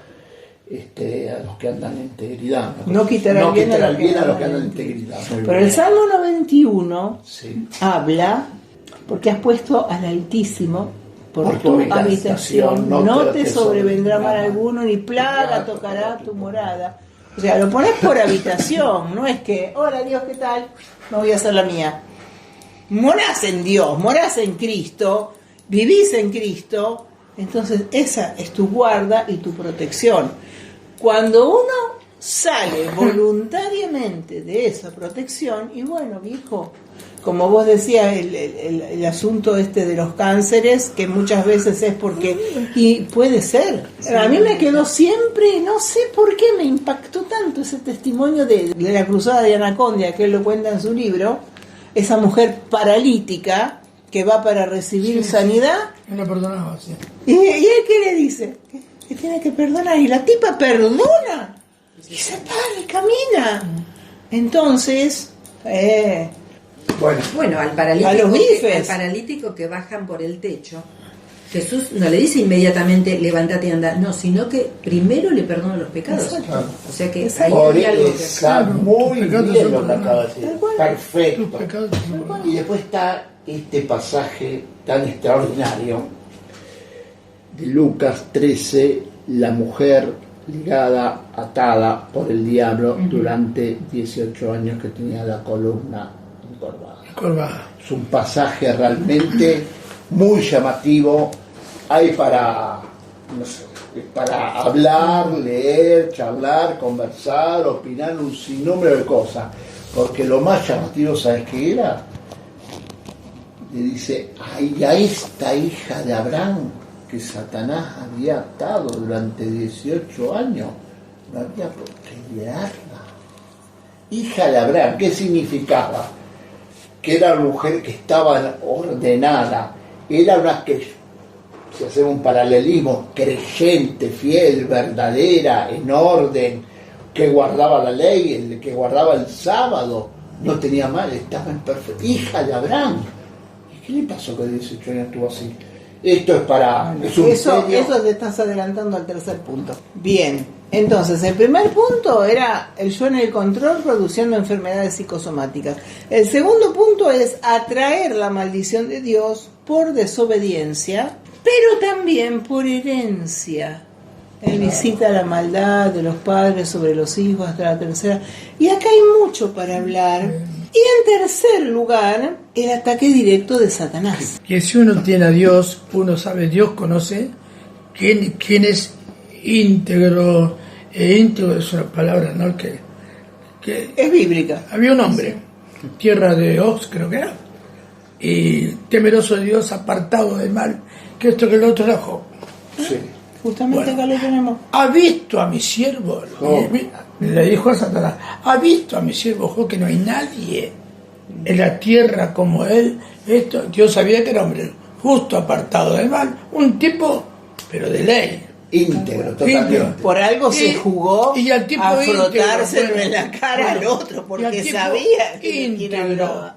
a los que andan en integridad. No quitará el bien a los que andan en integridad. Pero el Salmo 91 sí. habla, porque has puesto al Altísimo por tu habitación, no te sobrevendrá mal alguno, ni plaga tocará tu morada. O sea, lo pones por habitación, no es que, hola Dios, ¿qué tal? No voy a hacer la mía. Morás en Dios, morás en Cristo, vivís en Cristo, entonces esa es tu guarda y tu protección. Cuando uno sale voluntariamente de esa protección, y bueno, viejo, como vos decías, el asunto de los cánceres, que muchas veces es porque, y puede ser, a mí me quedó siempre, no sé por qué me impactó tanto ese testimonio de la cruzada de Anacondia, que él lo cuenta en su libro, esa mujer paralítica que va para recibir sanidad. Él lo perdonaba, sí. ¿Y él qué le dice? Que tiene que perdonar, y la tipa perdona, y se para y camina. Entonces, Bueno, al paralítico que bajan por el techo, Jesús no le dice inmediatamente levántate y anda, no, sino que primero le perdona los pecados. Exacto. O sea que Exacto. ahí Por hay algo que está muy bien lo que acaba de decir. Perfecto. Tus pecados son perdonados. Y después está este pasaje tan extraordinario de Lucas 13, la mujer ligada, atada por el diablo durante 18 años que tenía la columna encorvada. Es un pasaje realmente muy llamativo. Hay para hablar, leer, charlar, conversar, opinar, un sinnúmero de cosas. Porque lo más llamativo, ¿sabes qué era? Le dice, ay, a esta hija de Abraham que Satanás había atado durante 18 años, no había por qué liberarla. Hija de Abraham, ¿qué significaba? Que era una mujer que estaba ordenada, era una que, si hacemos un paralelismo, creyente, fiel, verdadera, en orden, que guardaba la ley, el que guardaba el sábado, no tenía mal, estaba en perfecto. Hija de Abraham. ¿Y qué le pasó que 18 años estuvo así? Esto es para... eso te estás adelantando al tercer punto. Bien, Entonces, el primer punto era el yo en el control produciendo enfermedades psicosomáticas. El segundo punto es atraer la maldición de Dios por desobediencia, pero también por herencia. Él visita la maldad de los padres sobre los hijos hasta la tercera. Y acá hay mucho para hablar. Y en tercer lugar, el ataque directo de Satanás. Que si uno tiene a Dios, uno sabe, Dios conoce quién es íntegro. Íntegro es una palabra, ¿no? Que Es bíblica. había un hombre, tierra de Oz, creo que era, y temeroso de Dios, apartado del mal, que esto que el otro era Job. Sí. Justamente Bueno. acá lo tenemos. ¿Ha visto a mi siervo? Job. Le dijo a Satanás, ¿ha visto a mi siervo Job que no hay nadie en la tierra como él? Dios sabía que era hombre justo, apartado del mal, un tipo, pero de ley. Íntegro, totalmente. Íntegro. Por algo se jugó y al tipo a íntegro, frotárselo bueno, en la cara al bueno, otro, y al porque tipo sabía de quién íntegro. hablaba.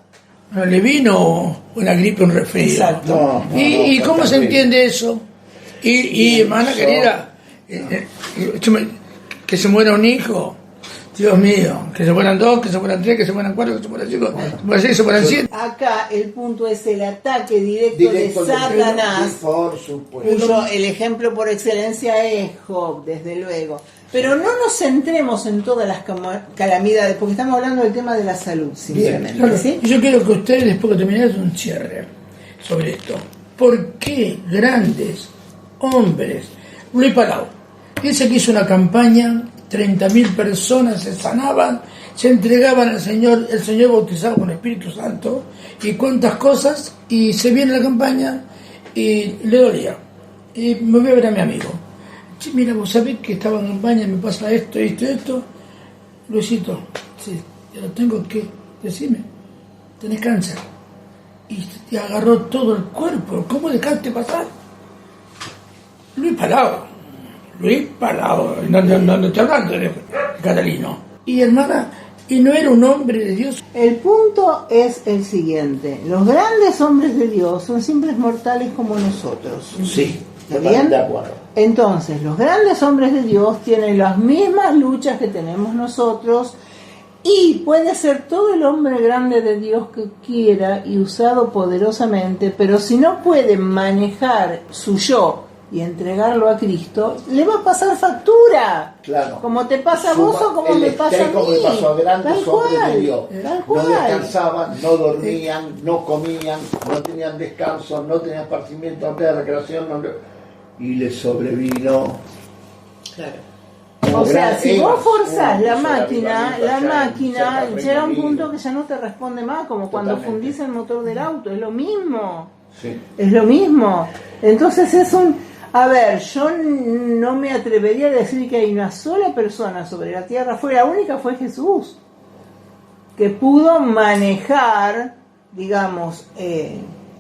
No le vino una gripe, un resfrío. Exacto. No, ¿Y cómo se totalmente. entiende eso? Y hermana eso. querida, que se muera un hijo, Dios mío, que se mueran dos, que se mueran tres, que se mueran cuatro, que se mueran cinco, que se mueran seis, que se mueran siete. Acá el punto es el ataque directo Directo de Satanás. Sí, por supuesto. Cuyo el ejemplo por excelencia es Job, desde luego. Pero no nos centremos en todas las calamidades, porque estamos hablando del tema de la salud, simplemente. Claro, ¿sí? y yo quiero que ustedes, después que terminen, un cierre sobre esto. ¿Por qué grandes hombres? Luis Palau dice que hizo una campaña, 30.000 personas se sanaban, se entregaban al Señor, el Señor bautizado con el Espíritu Santo, y cuántas cosas, y se viene la campaña y le dolía. Y me voy a ver a mi amigo. Sí, mira, vos sabés que estaba en campaña, me pasa esto, Luisito, sí, ya lo tengo que decirme, tenés cáncer. Y te agarró todo el cuerpo, ¿cómo dejaste pasar? Luis Palau, no estoy hablando de Catalino. Y hermana, y no era un hombre de Dios. El punto es el siguiente. Los grandes hombres de Dios son simples mortales como nosotros. Sí, ¿Está totalmente bien? de acuerdo. Entonces, los grandes hombres de Dios tienen las mismas luchas que tenemos nosotros y puede ser todo el hombre grande de Dios que quiera y usado poderosamente, pero si no puede manejar su yo y entregarlo a Cristo, le va a pasar factura. Claro. Como te pasa a vos o como el me pasa a estrés, como mí. le pasó a grandes Tal hombres cual, de Dios. tal No cual. descansaban, no dormían, no comían, no tenían descanso, no tenían esparcimiento, no tenían recreación, y les sobrevino. O sea, gran si vos Eva, forzás un la uso de máquina avivamiento allá en llega a un Reino punto Unido. que ya no te responde más, como cuando Totalmente. fundís el motor del auto, es lo mismo. Sí. Es lo mismo. Entonces es un... A ver, yo no me atrevería a decir que hay una sola persona sobre la tierra, la única fue Jesús, que pudo manejar, digamos,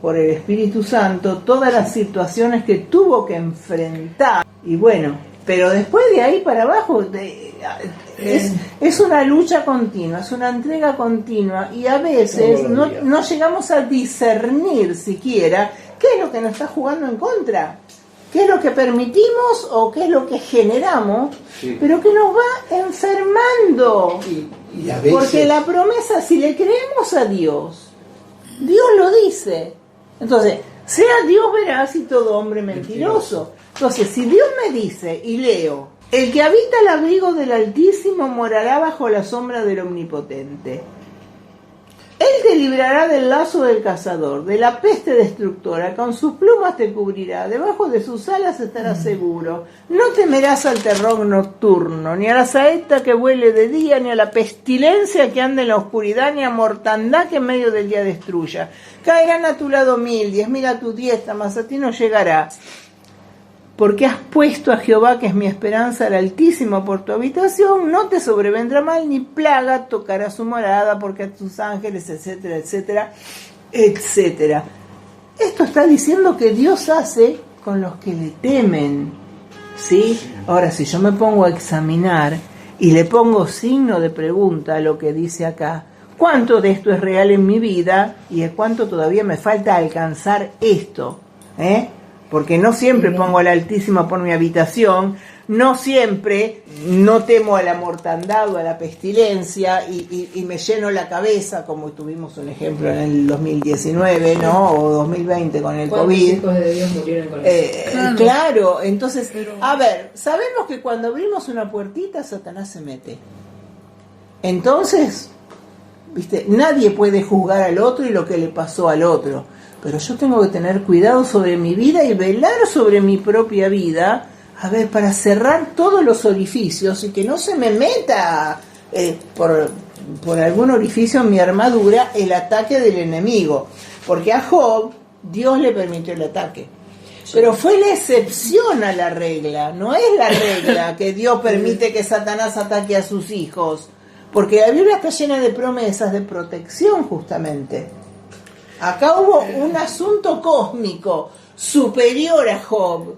por el Espíritu Santo, todas las situaciones que tuvo que enfrentar. Y bueno, pero después de ahí para abajo es una lucha continua, es una entrega continua, y a veces Todos los días. no llegamos a discernir siquiera qué es lo que nos está jugando en contra. ¿Qué es lo que permitimos o qué es lo que generamos? Sí. Pero que nos va enfermando. Y a veces, Porque la promesa, si le creemos a Dios, Dios lo dice. Entonces, sea Dios veraz y todo hombre mentiroso. Entonces, si Dios me dice, y leo, el que habita el abrigo del Altísimo morará bajo la sombra del Omnipotente. Él te librará del lazo del cazador, de la peste destructora, con sus plumas te cubrirá, debajo de sus alas estarás seguro. No temerás al terror nocturno, ni a la saeta que vuele de día, ni a la pestilencia que anda en la oscuridad, ni a mortandad que en medio del día destruya. Caerán a tu lado 1000, 10.000 a tu diestra, mas a ti no llegará. Porque has puesto a Jehová, que es mi esperanza, al Altísimo por tu habitación, no te sobrevendrá mal ni plaga tocará su morada, porque a tus ángeles, etcétera, etcétera, etcétera. Esto está diciendo que Dios hace con los que le temen, ¿sí? Ahora, si yo me pongo a examinar y le pongo signo de pregunta a lo que dice acá, ¿cuánto de esto es real en mi vida y cuánto todavía me falta alcanzar esto? Porque no siempre pongo al Altísimo por mi habitación, no siempre, no temo a la mortandad o a la pestilencia y me lleno la cabeza, como tuvimos un ejemplo en el 2019, ¿no? O 2020 con el ¿Cuántos COVID. hijos de Dios murieron con eso? Claro, entonces, a ver, sabemos que cuando abrimos una puertita, Satanás se mete. Entonces, ¿viste? Nadie puede juzgar al otro y lo que le pasó al otro. Pero yo tengo que tener cuidado sobre mi vida y velar sobre mi propia vida, a ver, para cerrar todos los orificios y que no se me meta por algún orificio en mi armadura el ataque del enemigo. Porque a Job Dios le permitió el ataque. Pero fue la excepción a la regla, no es la regla que Dios permite que Satanás ataque a sus hijos. Porque la Biblia está llena de promesas de protección justamente. Acá hubo un asunto cósmico superior a Job,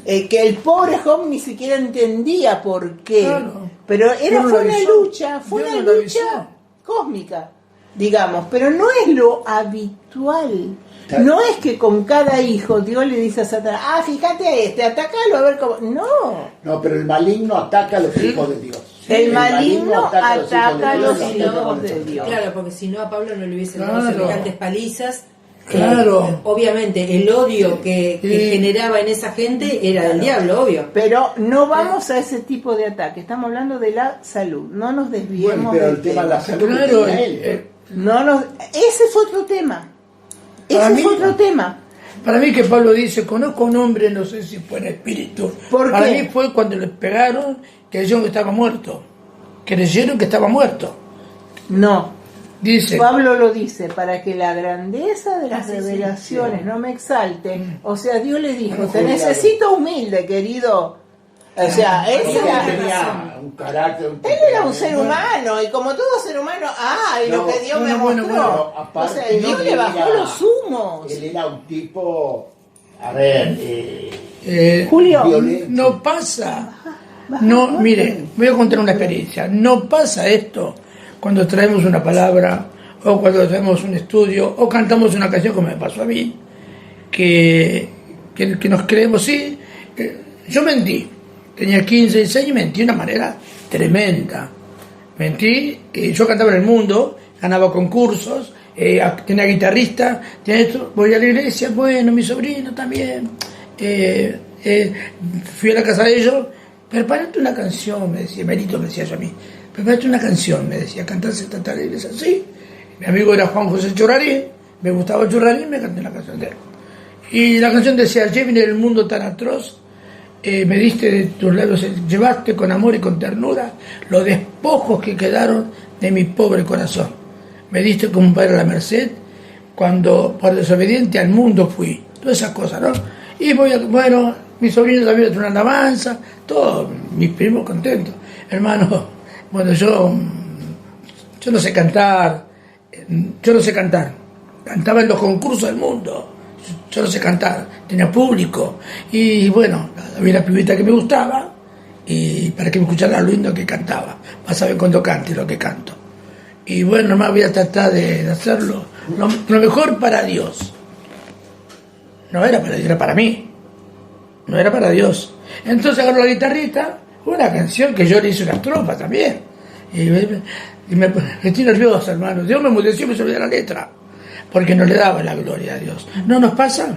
que el pobre Job ni siquiera entendía por qué, Claro. pero fue una lucha, cósmica, digamos, pero no es lo habitual. No es que con cada hijo Dios le dice a Satanás, fíjate a este, atácalo a ver cómo. No, pero el maligno ataca a los hijos de Dios. El maligno ataca a los hijos de Dios. Claro, porque si no a Pablo no le hubiesen dado Claro. semejantes palizas. Claro. Obviamente el odio que generaba en esa gente era del diablo, obvio. Pero no vamos a ese tipo de ataque, estamos hablando de la salud, no nos desviemos Pero del el tema de la salud que Claro, tenía él. ese fue otro tema. Para Ese mí- fue otro tema. Para mí que Pablo dice, conozco un hombre, no sé si fue en espíritu. ¿Por Para qué? mí fue cuando le pegaron, que dijeron que estaba muerto. Creyeron que estaba muerto. No, Dice, Pablo lo dice, para que la grandeza de las revelaciones no me exalte. O sea, Dios le dijo, te necesito humilde, querido. O sea, Porque ese él era, tenía un carácter, él era un ser humano, y como todo ser humano, y lo No, que Dios me bueno, mostró. bueno, O aparte sea, Dios él le bajó era- los humos. Él era un tipo, a ver, Julio, violento. no pasa. No, mire, voy a contar una experiencia. No pasa esto cuando traemos una palabra, o cuando traemos un estudio, o cantamos una canción como me pasó a mí, que nos creemos, sí. Yo mentí, tenía 15, 16 y mentí de una manera tremenda. Mentí, yo cantaba en el mundo, ganaba concursos, tenía guitarrista, tenía esto, voy a la iglesia, bueno, mi sobrino también, fui a la casa de ellos, prepárate una canción, me decía, Benito me decía yo a mí, prepárate una canción, me decía, cantarse tanta la iglesia, sí. Mi amigo era Juan José Churrarín, me gustaba Churrarín, me canté la canción de él. Y la canción decía, lleven el mundo tan atroz, me diste de tus labios, llevaste con amor y con ternura los despojos que quedaron de mi pobre corazón. Me diste como un padre a la merced, cuando por desobediente al mundo fui. Todas esas cosas, ¿no? Y bueno, mi sobrino también es una alabanza, todos mis primos contentos. Hermano, bueno, yo no sé cantar, cantaba en los concursos del mundo. Yo no sé cantar, tenía público y bueno, había una pibita que me gustaba y para que me escuchara lo lindo que cantaba, vas a ver cuando cante lo que canto. Y bueno, nomás voy a tratar de hacerlo lo mejor para Dios. No era para Dios, era para mí. No era para Dios. Entonces agarro la guitarrita, una canción que yo le hice una estrofa también. Y me estoy nervioso, hermano. Dios me enmudeció y me olvidé la letra. Porque no le daba la gloria a Dios. ¿No nos pasa?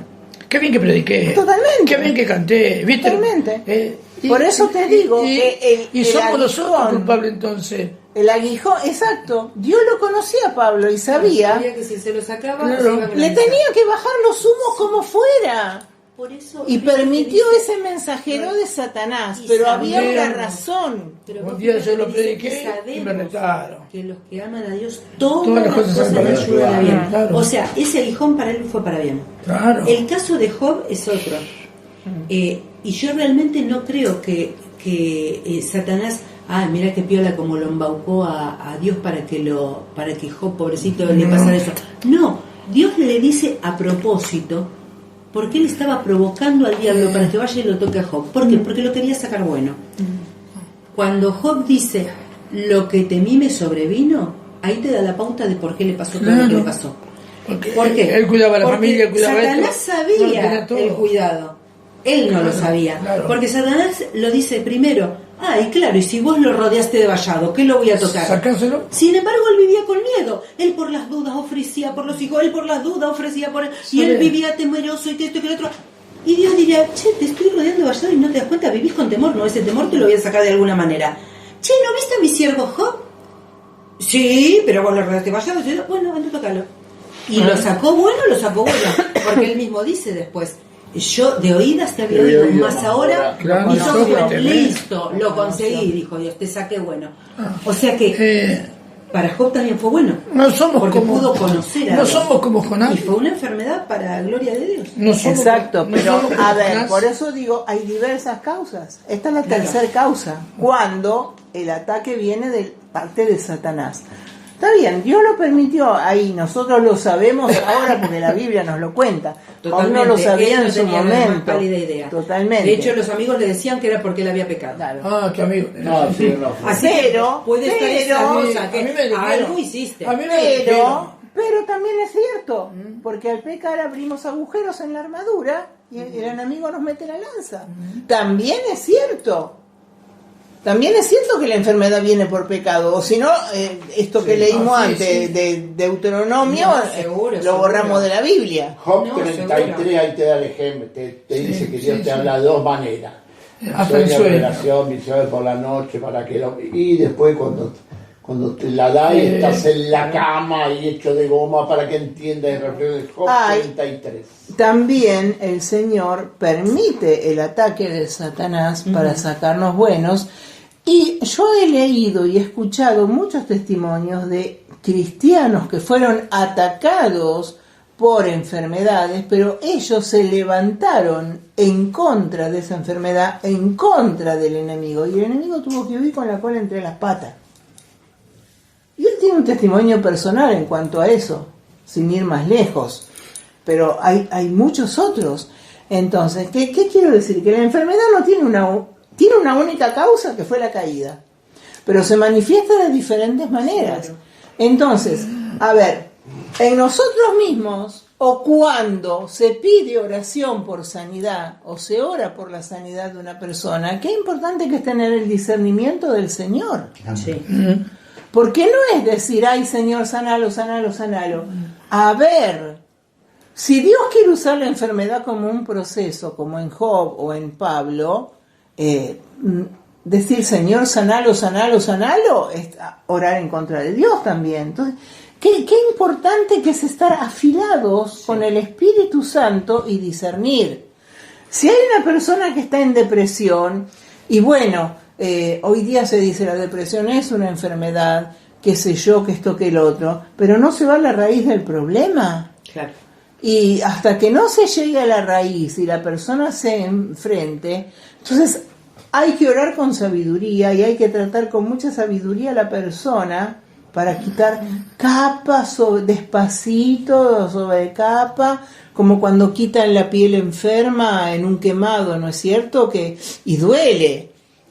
Qué bien que prediqué. Totalmente. Qué bien que canté. ¿Viste? Totalmente. Por eso te digo que y el somos nosotros aguijón, culpables entonces. el aguijón, exacto. Dios lo conocía a Pablo y sabía. Que si se lo sacaba, Claro. se iba a Le tenía que bajar los humos como fuera. Por eso, Y fíjate, permitió dice- ese mensajero de Satanás. Y Pero había sabía- una razón. Pero Un vos día fíjate yo lo que dice prediqué que y me sabemos retaron. que los que aman a Dios, todas las cosas salen le para ayudan a bien. claro. O sea, ese aguijón para él fue para bien. Claro. El caso de Job es otro. Y yo realmente no creo que Satanás, mira qué piola como lo embaucó a Dios para que Job, pobrecito, le pasara eso. No, Dios le dice a propósito, porque él estaba provocando al diablo para que vaya y lo toque a Job. ¿Por qué? Porque lo quería sacar bueno. Cuando Job dice, lo que temí me sobrevino, ahí te da la pauta de por qué le pasó todo lo que Claro. le pasó. Porque ¿Por qué? él cuidaba a la Porque familia, él cuidaba Satanás esto. No lo tenía sabía todo. el cuidado. Él no lo sabía, claro. porque Satanás lo dice primero. Ay, claro, y si vos lo rodeaste de vallado, ¿qué lo voy a tocar? Sacáselo. Sin embargo, él vivía con miedo. Él por las dudas ofrecía por los hijos, él por las dudas ofrecía por él. Y él vivía temeroso y que esto y que lo otro. Y Dios diría, che, te estoy rodeando de vallado y no te das cuenta, vivís con temor. No, ese temor te lo voy a sacar de alguna manera. Che, ¿no viste a mi siervo Job? Sí, pero vos lo rodeaste de vallado. Bueno, anda, tócalo. Y lo sacó bueno, porque él mismo dice después, yo de oídas te había oído, más ahora, claro, mis ojos, no, listo, lo conseguí, dijo Dios, te saqué bueno. O sea que para Job también fue bueno, no somos porque como, pudo conocer a no Dios. somos como Jonás. Y fue una enfermedad para gloria de Dios. No somos, Exacto, no pero somos como a ver, Jonás. por eso digo, hay diversas causas. Esta es la Claro. tercera causa, cuando el ataque viene de parte de Satanás. Está bien, Dios lo permitió ahí, nosotros lo sabemos ahora porque la Biblia nos lo cuenta. Aún no lo sabía en su tenía la más momento. pálida idea. Totalmente. De hecho, los amigos le decían que era porque él había pecado. Claro. Ah, qué amigo. No, sí, no. Así Pero- puede estar esa cosa a que mí me dijeron. algo hiciste. A mí me dijeron. Pero también es cierto, porque al pecar abrimos agujeros en la armadura y el enemigo nos mete la lanza. También es cierto. También es cierto que la enfermedad viene por pecado, o si no, esto que leímos sí, antes sí. de Deuteronomio, No, seguro, lo borramos seguro. de la Biblia. Job No, 33, seguro. ahí te da el ejemplo, te dice que Dios sí, te sí. habla de dos maneras. Hasta el Sueño, sueño. revelación, visiones por la noche, para que lo... Y después cuando te la da y estás en la cama y hecho de goma para que entiendas el reflejo de Job Ay. 33. También el Señor permite el ataque de Satanás para sacarnos buenos. Y yo he leído y he escuchado muchos testimonios de cristianos que fueron atacados por enfermedades, pero ellos se levantaron en contra de esa enfermedad, en contra del enemigo, y el enemigo tuvo que huir con la cola entre las patas. Y él tiene un testimonio personal en cuanto a eso, sin ir más lejos, pero hay muchos otros. Entonces, ¿qué quiero decir? Que la enfermedad no tiene una única causa, que fue la caída, pero se manifiesta de diferentes maneras. Claro. Entonces, a ver, en nosotros mismos, o cuando se pide oración por sanidad, o se ora por la sanidad de una persona, qué importante que es tener el discernimiento del Señor. Sí. Porque no es decir, ay Señor, sanalo, sanalo, sanalo. A ver, si Dios quiere usar la enfermedad como un proceso, como en Job o en Pablo, decir Señor, sanalo, sanalo, sanalo, es orar en contra de Dios también. Entonces, qué importante que es estar afilados con el Espíritu Santo y discernir. Si hay una persona que está en depresión, y bueno, hoy día se dice la depresión es una enfermedad, qué sé yo, que esto, que el otro, pero no se va a la raíz del problema. Claro. Y hasta que no se llegue a la raíz y la persona se enfrente, entonces hay que orar con sabiduría y hay que tratar con mucha sabiduría a la persona para quitar capa despacito sobre capa, como cuando quitan la piel enferma en un quemado, ¿no es cierto? Y duele,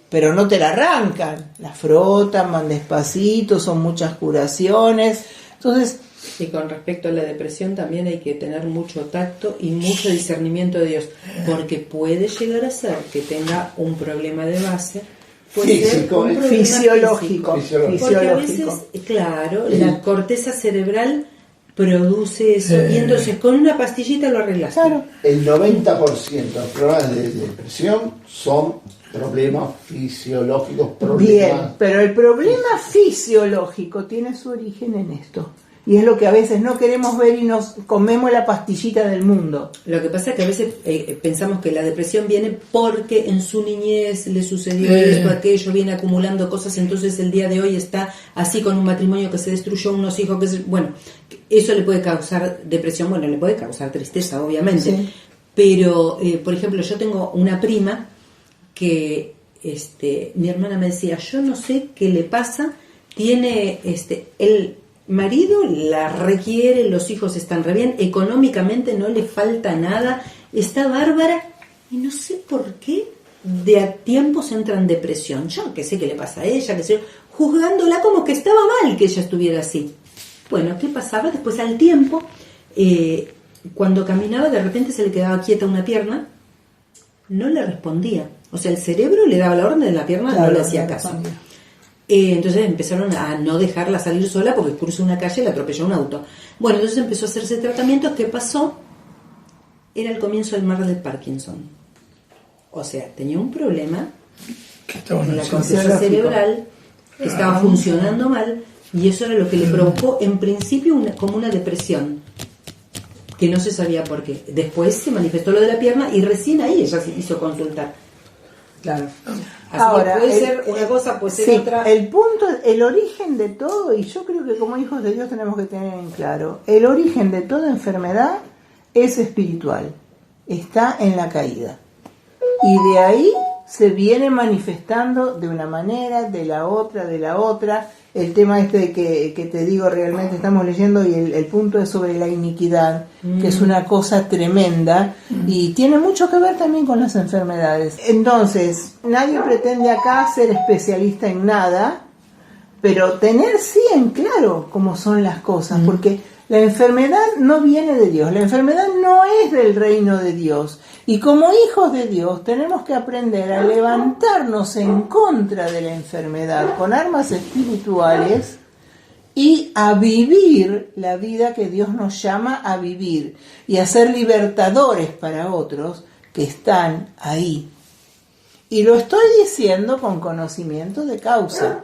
pero no te la arrancan, la frotan, van despacito, son muchas curaciones. Entonces, Y con respecto a la depresión también hay que tener mucho tacto y mucho discernimiento de Dios, porque puede llegar a ser que tenga un problema de base, puede ser Físico, un problema fisiológico. físico. Porque a veces, claro, la corteza cerebral produce eso y entonces con una pastillita lo arreglas. claro. El 90% de los problemas de depresión son problemas fisiológicos, Bien, problemas... pero el problema fisiológico tiene su origen en esto. Y es lo que a veces no queremos ver y nos comemos la pastillita del mundo. Lo que pasa es que a veces pensamos que la depresión viene porque en su niñez le sucedió esto, aquello, viene acumulando cosas, entonces el día de hoy está así con un matrimonio que se destruyó, unos hijos que bueno, eso le puede causar depresión, bueno, le puede causar tristeza, obviamente. Sí. Pero, por ejemplo, yo tengo una prima que mi hermana me decía, yo no sé qué le pasa, tiene el marido la requiere, los hijos están re bien, económicamente no le falta nada, está bárbara y no sé por qué de a tiempos entra en depresión. Yo que sé qué le pasa a ella, que sé, juzgándola como que estaba mal que ella estuviera así. Bueno, ¿qué pasaba? Después al tiempo, cuando caminaba de repente se le quedaba quieta una pierna no le respondía. O sea, el cerebro le daba la orden de la pierna, Claro, no le hacía caso. Entonces empezaron a no dejarla salir sola porque cruzó una calle y la atropelló un auto. Bueno, entonces empezó a hacerse tratamientos. ¿Qué pasó? Era el comienzo del mal de Parkinson. O sea, tenía un problema en la corteza cerebral que estaba funcionando mal, y eso era lo que le provocó en principio como una depresión, que no se sabía por qué. Después se manifestó lo de la pierna y recién ahí ella se hizo consultar. Claro. Así Ahora, que puede ser una cosa, puede ser otra. El punto, el origen de todo, y yo creo que como hijos de Dios tenemos que tener en claro, el origen de toda enfermedad es espiritual, está en la caída. Y de ahí se viene manifestando de una manera, de la otra. El tema este de que te digo, realmente estamos leyendo, y el punto es sobre la iniquidad, que es una cosa tremenda, y tiene mucho que ver también con las enfermedades. Entonces, nadie pretende acá ser especialista en nada, pero tener sí en claro cómo son las cosas, porque la enfermedad no viene de Dios, la enfermedad no es del reino de Dios. Y como hijos de Dios tenemos que aprender a levantarnos en contra de la enfermedad con armas espirituales y a vivir la vida que Dios nos llama a vivir y a ser libertadores para otros que están ahí. Y lo estoy diciendo con conocimiento de causa,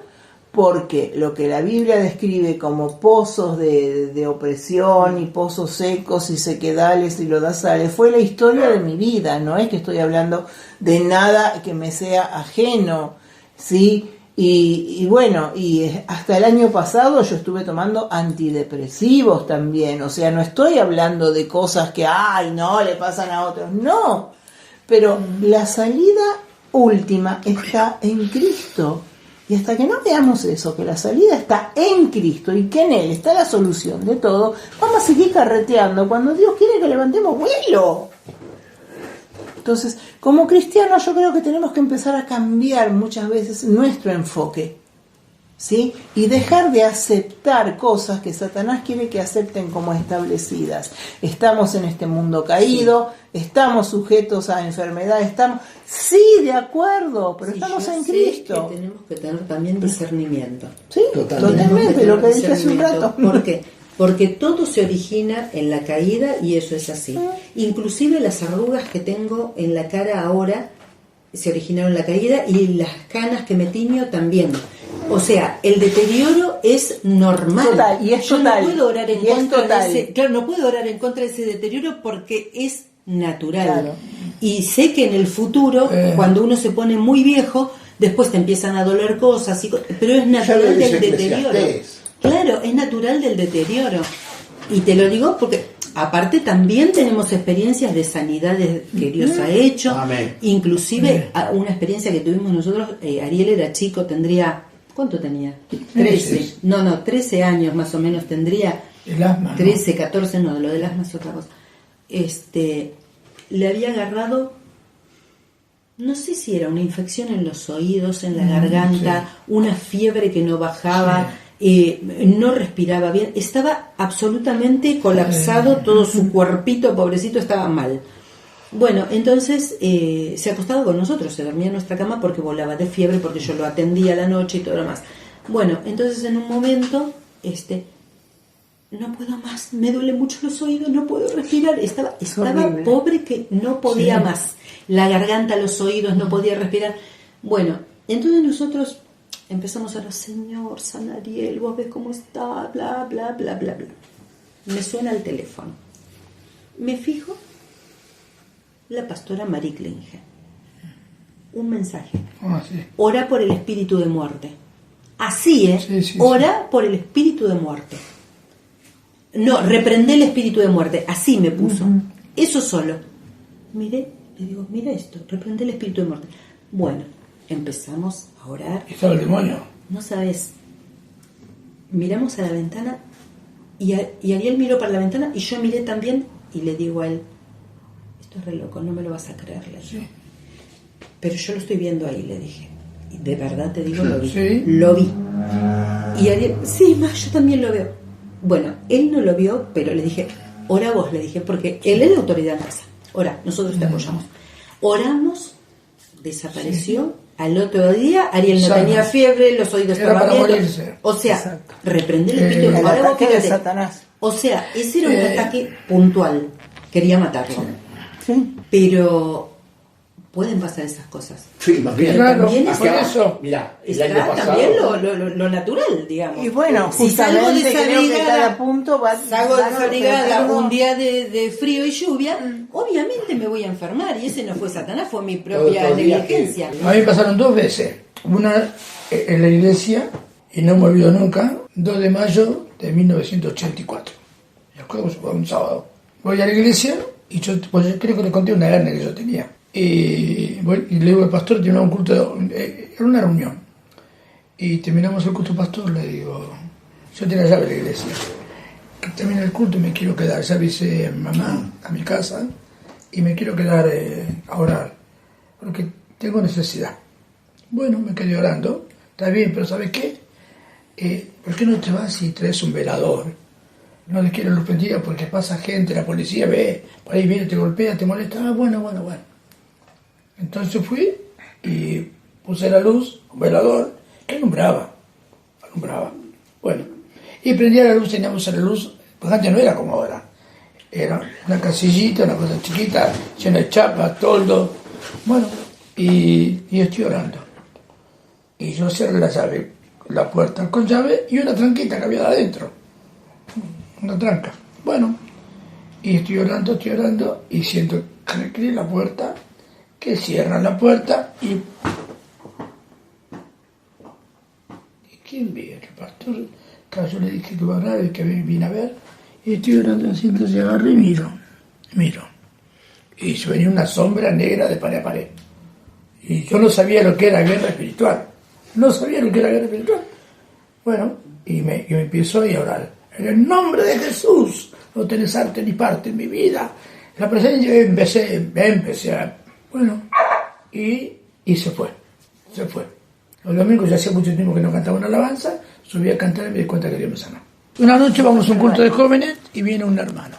porque lo que la Biblia describe como pozos de opresión y pozos secos y sequedales y lodazales fue la historia de mi vida. No es que estoy hablando de nada que me sea ajeno, ¿sí? Y bueno, y hasta el año pasado yo estuve tomando antidepresivos también. O sea, no estoy hablando de cosas que, ay, no, le pasan a otros. No, pero la salida última está en Cristo. Y hasta que no veamos eso, que la salida está en Cristo y que en Él está la solución de todo, vamos a seguir carreteando cuando Dios quiere que levantemos vuelo. Entonces, como cristianos yo creo que tenemos que empezar a cambiar muchas veces nuestro enfoque, ¿sí? Y dejar de aceptar cosas que Satanás quiere que acepten como establecidas. Estamos en este mundo caído, estamos sujetos a enfermedades, sí, de acuerdo, pero estamos en Cristo. Que tenemos que tener también discernimiento. Sí, totalmente, lo que dije hace un rato. ¿Por qué? Porque todo se origina en la caída y eso es así. Inclusive las arrugas que tengo en la cara ahora se originaron en la caída, y las canas que me tiño también. O sea, el deterioro es normal. Total, y es total. No puedo orar en contra de ese, claro, no puedo orar en contra de ese deterioro porque es natural. Claro. Y sé que en el futuro, cuando uno se pone muy viejo, después te empiezan a doler cosas, pero es natural del deterioro. Claro, es natural del deterioro. Y te lo digo porque aparte también tenemos experiencias de sanidades que Dios ha hecho. Amén. Inclusive una experiencia que tuvimos nosotros, Ariel era chico, tendría, ¿cuánto tenía? 13. No, 13 años más o menos tendría. El asma, 13, 14, no, lo del asma es otra cosa. Le había agarrado, no sé si era una infección en los oídos, en la garganta, una fiebre que no bajaba, no respiraba bien, estaba absolutamente colapsado, todo su cuerpito, pobrecito, estaba mal. Bueno, entonces se acostaba con nosotros, se dormía en nuestra cama porque volaba de fiebre, porque yo lo atendía a la noche y todo lo demás. Bueno, entonces en un momento, no puedo más, me duele mucho los oídos, no puedo respirar, estaba pobre que no podía más, la garganta, los oídos, no podía respirar. Bueno, entonces nosotros empezamos a hablar, Señor, San Ariel, vos ves cómo está, bla, bla, bla, bla, bla. Me suena el teléfono, me fijo, la pastora Marie Klinge, un mensaje, ora por el espíritu de muerte, así, ora por el espíritu de muerte. No, reprende el espíritu de muerte, así me puso, eso solo. Miré, le digo, mira esto, reprende el espíritu de muerte. Bueno, empezamos a orar. ¿Estaba el demonio? No sabes, miramos a la ventana y Ariel miró para la ventana y yo miré también y le digo a él, esto es re loco, no me lo vas a creer, le digo. Pero yo lo estoy viendo ahí, le dije. Y de verdad te digo, lo vi. ¿Sí? Lo vi. Y Ariel, sí, más, yo también lo veo. Bueno, él no lo vio, pero le dije, ora vos, le dije, porque él es la autoridad en casa. Ora, nosotros te apoyamos. oramos, desapareció. Al otro día, Ariel no Sana. tenía fiebre, los oídos Era estaban para bien. morirse. O sea, Exacto. reprender el espíritu. El Ahora vos ataque de fíjate. Satanás. O sea, ese era un ataque puntual. Quería matarlo. Sí. Pero pueden pasar esas cosas. Sí, más bien. Claro, también por Acá, eso. mirá, el Está año pasado. también lo natural, digamos. Y bueno, si salgo justamente creo que desabrigada, cada punto va salgo va a desabrigada ser uno- un día de frío y lluvia, obviamente me voy a enfermar. Y ese no fue Satanás, fue mi propia Otro día negligencia. A mí me pasaron 2 veces. Una en la iglesia, y no me olvido nunca, 2 de mayo de 1984. Me acuerdo que fue un sábado. Voy a la iglesia y yo creo que le conté una hernia que yo tenía. Y le digo al pastor, tenía un culto, era una reunión. Y terminamos el culto, pastor, le digo, yo tenía la llave de la iglesia. Que termina el culto y me quiero quedar. Ya avisé a mi mamá a mi casa y me quiero quedar a orar. Porque tengo necesidad. Bueno, me quedé orando. Está bien, pero ¿sabes qué? ¿Por qué no te vas y traes un velador? No les quiero luz prendida porque pasa gente, la policía ve, por ahí viene, te golpea, te molesta. Ah, bueno. Entonces fui y puse la luz, un velador, que alumbraba. Bueno, y prendía la luz, teníamos la luz, pues antes no era como ahora. Era una casillita, una cosa chiquita, llena de chapas, toldo. Bueno, y estoy orando. Y yo cerré la llave, la puerta con llave y una tranquita que había de adentro. Una tranca. Bueno, y estoy orando y siento que la puerta, que cierran la puerta y ¿quién viene? El pastor, claro, yo le dije que iba a orar y que vine a ver, y estoy orando así, entonces agarré y miro. Y se venía una sombra negra de pared a pared. Y yo no sabía lo que era guerra espiritual. Bueno, y me empiezo a orar. En el nombre de Jesús, no tenés arte ni parte en mi vida. La presencia empecé a... Bueno, y se fue. Los domingos ya hacía mucho tiempo que no cantaba una alabanza, subí a cantar y me di cuenta que Dios me sanó. Una noche vamos a un culto de jóvenes y viene un hermano.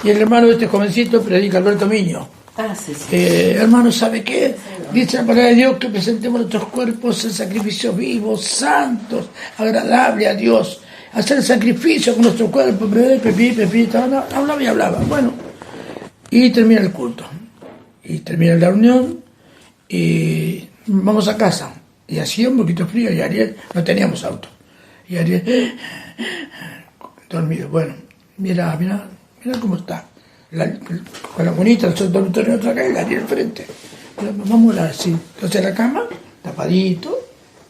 Y el hermano de este jovencito predica Alberto Miño. Sí. Hermano, ¿sabe qué? Dice la palabra de Dios que presentemos nuestros cuerpos en sacrificios vivos, santos, agradables a Dios. Hacer sacrificio con nuestro cuerpo, hablaba. Bueno, y termina el culto. Y termina la reunión y vamos a casa. Y hacía un poquito frío y Ariel, no teníamos auto. Y Ariel, dormido. Bueno, mira cómo está. Con la bonita, el dormitorio otra acá y Ariel enfrente. Vamos a orar así. Entonces la cama, tapadito.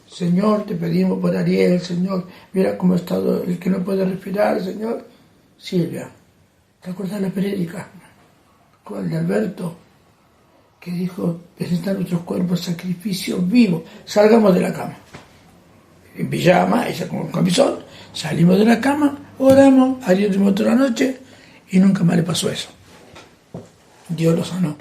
Señor, te pedimos por Ariel, Señor. Mira cómo ha estado el que no puede respirar, Señor. Silvia, ¿te acuerdas de la prédica? ¿Cuál? De Alberto, que dijo, presentar nuestros cuerpos sacrificio vivo. Salgamos de la cama. En pijama, ella con camisón, salimos de la cama, oramos, Ariel dormimos toda la noche y nunca más le pasó eso. Dios lo sanó.